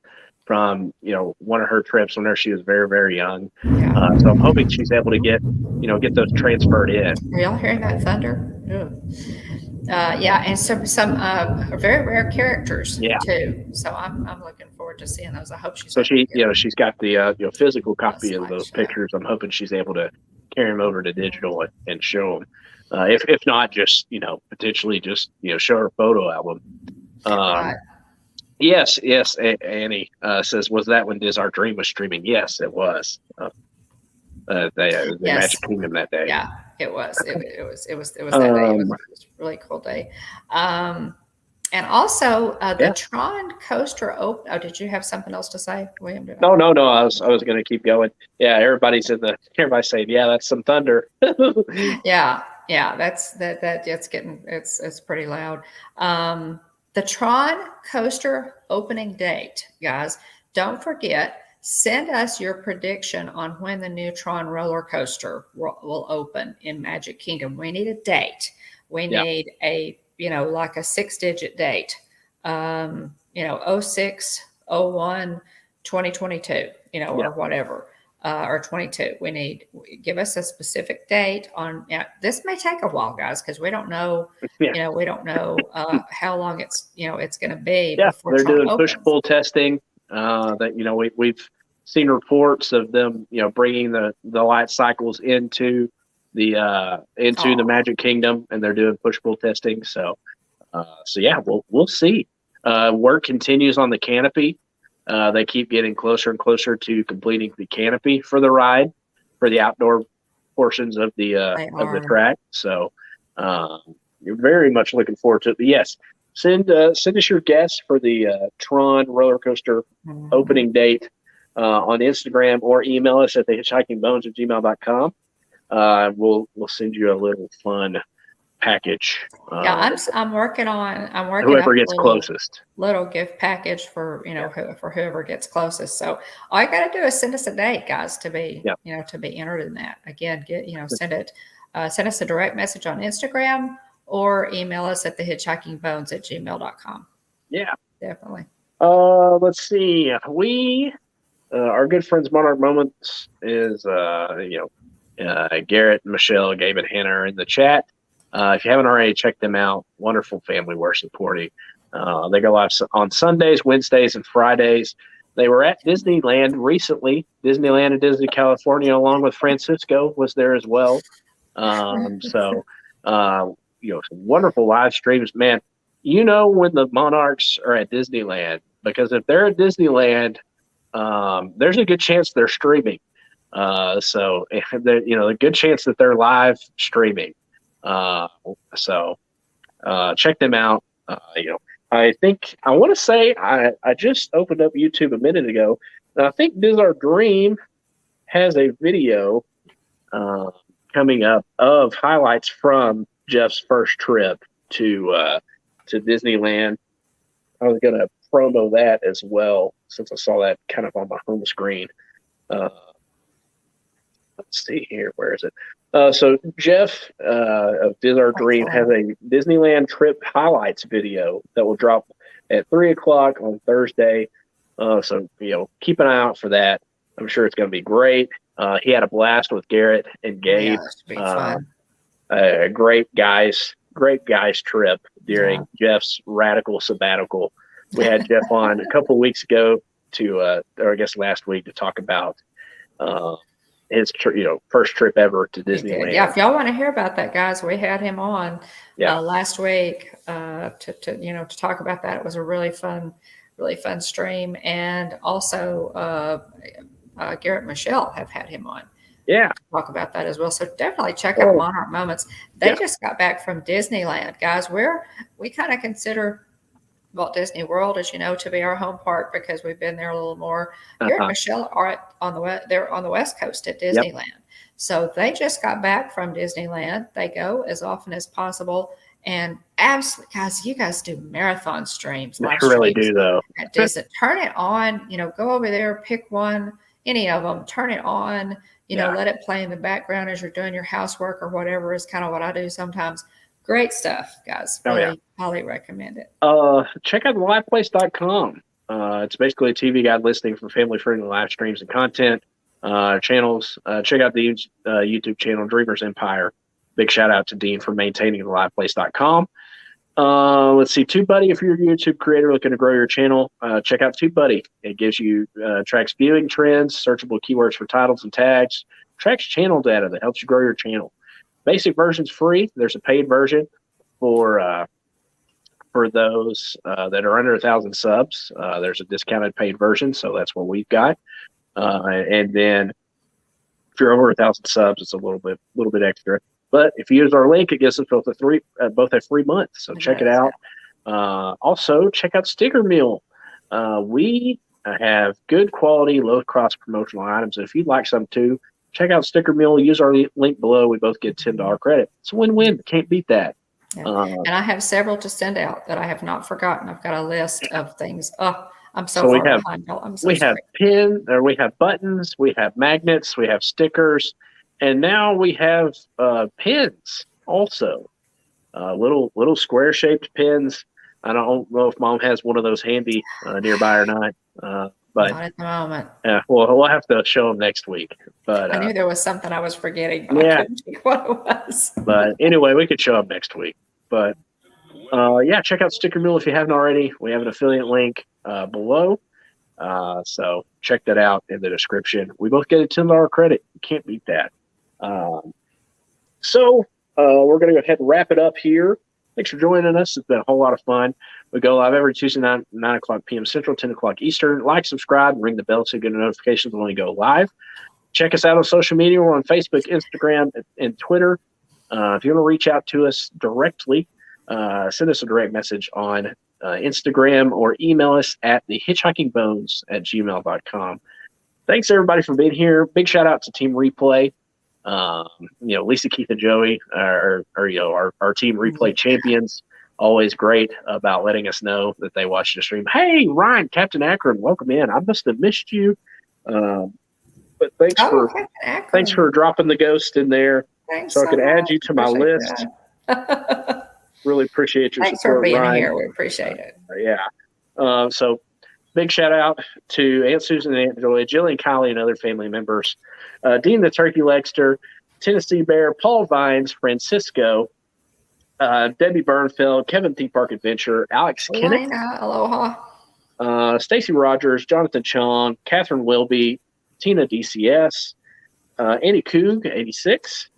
from one of her trips whenever she was very, very young. Yeah. So I'm hoping she's able to get those transferred in. Are y'all hearing that thunder? Yeah, and some very rare characters too. So I'm looking forward to seeing those. I hope she's. So she's got the physical copy of those pictures. I'm hoping she's able to carry them over to digital and show them. If not, just potentially just show her photo album. Right. Yes. Annie says, was that when Diz Our Dream was streaming? Yes, it was. The Magic Kingdom that day. Yeah, it was. It was that day. It was a really cool day. And also the Tron coaster. Oh, did you have something else to say, William? No. I was going to keep going. Yeah, everybody's saying, yeah, that's some thunder. Yeah, that's it's pretty loud. The Tron coaster opening date, guys. Don't forget. Send us your prediction on when the new Tron roller coaster will open in Magic Kingdom. We need a date. We need a like a 6-digit date. 06, 01, 2022. Or whatever. Or 22. Give us a specific date on. This may take a while, guys, because we don't know. Yeah. We don't know how long it's going to be. Yeah, they're doing push-pull testing. That we've seen reports of them bringing the light cycles into the Magic Kingdom, and they're doing push-pull testing. So we'll see. Work continues on the canopy. They keep getting closer and closer to completing the canopy for the ride, for the outdoor portions of the track. So you're very much looking forward to it. But yes, send us your guess for the Tron roller coaster opening date on Instagram, or email us at thehitchhikingbones@gmail.com. We'll send you a little fun package. I'm working whoever gets closest. Little gift package for for whoever gets closest. So all you got to do is send us a date, guys, to be to be entered in that. Again, send us a direct message on Instagram or email us at thehitchhikingbones@gmail.com. Yeah, definitely. Let's see. Our good friends Monarch Moments is Garrett, Michelle, Gabe, and Hannah are in the chat. If you haven't already, check them out. Wonderful family we're supporting. They go live on Sundays, Wednesdays, and Fridays. They were at Disneyland recently. Disneyland and Disney California, along with Francisco, was there as well. Some wonderful live streams, man. When the Monarchs are at Disneyland, because if they're at Disneyland, there's a good chance they're streaming. A good chance that they're live streaming. Check them out. I think I want to say I just opened up YouTube a minute ago, and I think Diz Our Dream has a video coming up of highlights from Jeff's first trip to Disneyland. I was going to promo that as well, since I saw that kind of on my home screen. Let's see here. Where is it? So Jeff of Diz Our Dream has a Disneyland trip highlights video that will drop at 3:00 on Thursday. So, keep an eye out for that. I'm sure it's going to be great. He had a blast with Garrett and Gabe. Fun. A great guys trip during Jeff's radical sabbatical. We had Jeff on a couple of weeks ago or I guess last week, to talk about his first trip ever to Disneyland. Yeah, if y'all want to hear about that, guys, we had him on last week to talk about that. It was a really fun stream, and also Garrett and Michelle have had him on. Yeah, to talk about that as well. So definitely check out Monarch Moments. They just got back from Disneyland, guys. We kind of consider Walt Disney World, as you know, to be our home park because we've been there a little more. Garrett and Michelle are they're on the West Coast at Disneyland. So they just got back from Disneyland. They go as often as possible. And absolutely, guys, you guys do marathon streams. They really do, though. At Disney. Turn it on. Go over there, pick one, any of them. Turn it on. Let it play in the background as you're doing your housework or whatever is kind of what I do sometimes. Great stuff, guys. Really highly recommend it. Check out liveplace.com. It's basically a TV guide listing for family-friendly live streams and content channels. Check out the YouTube channel, Dreamers Empire. Big shout-out to Dean for maintaining the liveplace.com. Let's see, TubeBuddy. If you're a YouTube creator looking to grow your channel, check out TubeBuddy. It gives you tracks viewing trends, searchable keywords for titles and tags, tracks channel data that helps you grow your channel. Basic version's free. There's a paid version for those that are under 1,000 subs. There's a discounted paid version, so that's what we've got. And then if you're over 1,000 subs, it's a little bit extra. But if you use our link, it gives us both a free month. So check it out. Also, check out Stickermule. We have good quality, low-cost promotional items. And if you'd like some too, check out Stickermule. Use our link below. We both get $10 credit. It's a win-win. Can't beat that. Yeah. And I have several to send out that I have not forgotten. I've got a list of things. Oh, I'm so far behind. We have buttons. We have magnets. We have stickers. And now we have pins also, little square-shaped pins. I don't know if Mom has one of those handy nearby or not. But not at the moment. Yeah, well, we'll have to show them next week. But I knew there was something I was forgetting. But I couldn't think what it was. But anyway, we could show them next week. But check out Stickermule if you haven't already. We have an affiliate link below. So check that out in the description. We both get a $10 credit. You can't beat that. So we're going to go ahead and wrap it up here. Thanks for joining us. It's been a whole lot of fun. We go live every Tuesday night, 9 o'clock p.m. Central, 10 o'clock Eastern. Like, subscribe, and ring the bell so you get notifications when we go live. Check us out on social media. We're on Facebook, Instagram, and Twitter. If you want to reach out to us directly, send us a direct message on Instagram or email us at thehitchhikingbones@gmail.com. Thanks, everybody, for being here. Big shout-out to Team Replay. Lisa, Keith, and Joey are our Team Replay champions. Always great about letting us know that they watched the stream. Hey, Ryan, Captain Akron, welcome in. I must have missed you, but thanks for dropping the ghost in there, so I could add you to my list. Really appreciate your support. Thanks for being Ryan. Here. We appreciate it. So big shout out to Aunt Susan and Aunt Joy, Jill and Kylie, and other family members. Dean the Turkey Legster, Tennessee Bear, Paul Vines, Francisco, Debbie Burnfeld, Kevin Theme Park Adventure, Alex Kinnick, aloha, Stacy Rogers, Jonathan Chong, Catherine Wilby, Tina DCS, Annie Coog, 86,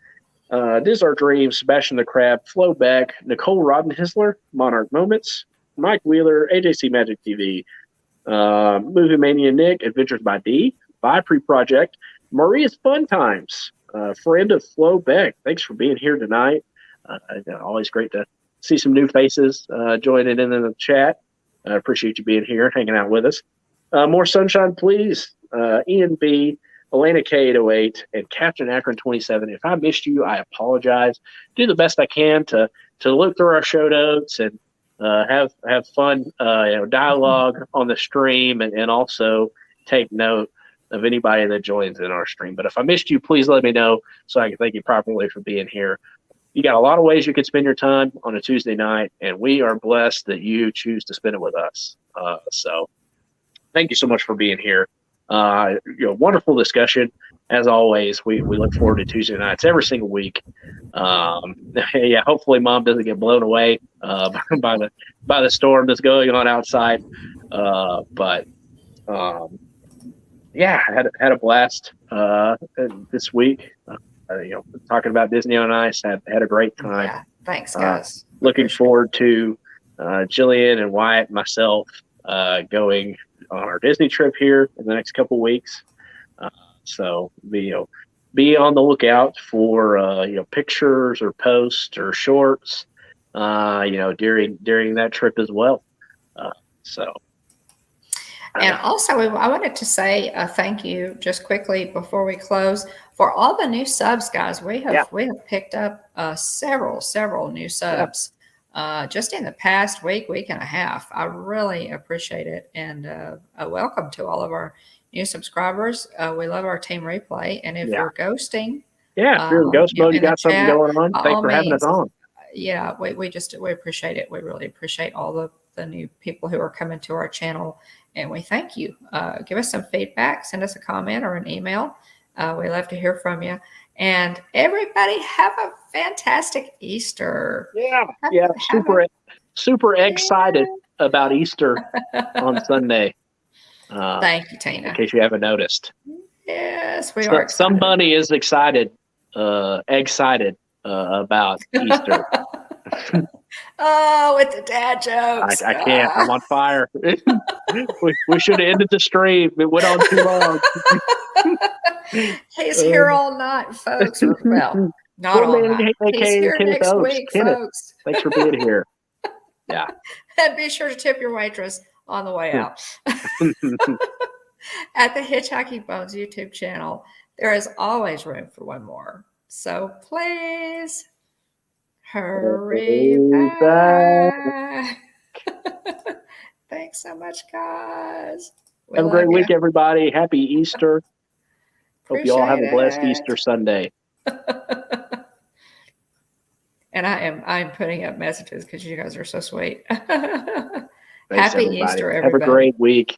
Diz Our Dream, Sebastian the Crab, Flo Beck, Nicole Roddenhisler, Monarch Moments, Mike Wheeler, AJC Magic TV, Movie Mania Nick, Adventures by D, Vipre Project, Maria's Fun Times, friend of Flo Beck. Thanks for being here tonight. Always great to see some new faces joining in the chat. I appreciate you being here, hanging out with us. More sunshine, please. Ian B., Elena K808, and Captain Akron 27. If I missed you, I apologize. Do the best I can to look through our show notes and have fun dialogue on the stream, and also take note of anybody that joins in our stream. But if I missed you, please let me know so I can thank you properly for being here. You got a lot of ways you could spend your time on a Tuesday night, and we are blessed that you choose to spend it with us. So thank you so much for being here. Wonderful discussion. As always, we look forward to Tuesday nights every single week. Hopefully Mom doesn't get blown away by the storm that's going on outside. Had a blast this week. Talking about Disney on Ice. Had a great time. Yeah, thanks, guys. Looking forward to Jillian and Wyatt and myself going on our Disney trip here in the next couple weeks. So be on the lookout for pictures or posts or shorts during that trip as well. And also, I wanted to say thank you just quickly before we close for all the new subs, guys. We have picked up several new subs just in the past week and a half. I really appreciate it, and welcome to all of our new subscribers. We love our team replay, and if you're ghosting, if you're in ghost mode, you got something going on. Thanks for having us on. Yeah, we appreciate it. We really appreciate all the new people who are coming to our channel. And we thank you. Give us some feedback. Send us a comment or an email. We love to hear from you. And everybody have a fantastic Easter. Super excited about Easter on Sunday. Thank you, Tina. In case you haven't noticed. Yes, we are excited. Somebody is excited about Easter. Oh, with the dad jokes. I can't. I'm on fire. we should have ended the stream. It went on too long. He's here all night, folks. Well, not all night. He's here next week, folks. Thanks for being here. Yeah. And be sure to tip your waitress on the way out. At the Hitchhiking Bones YouTube channel, there is always room for one more. So please hurry back. Thanks so much, guys. Have a great week, everybody. Happy Easter. Hope you all have a blessed Easter Sunday. And I'm putting up messages because you guys are so sweet. Thanks, Happy everybody. Easter, everybody. Have a great week.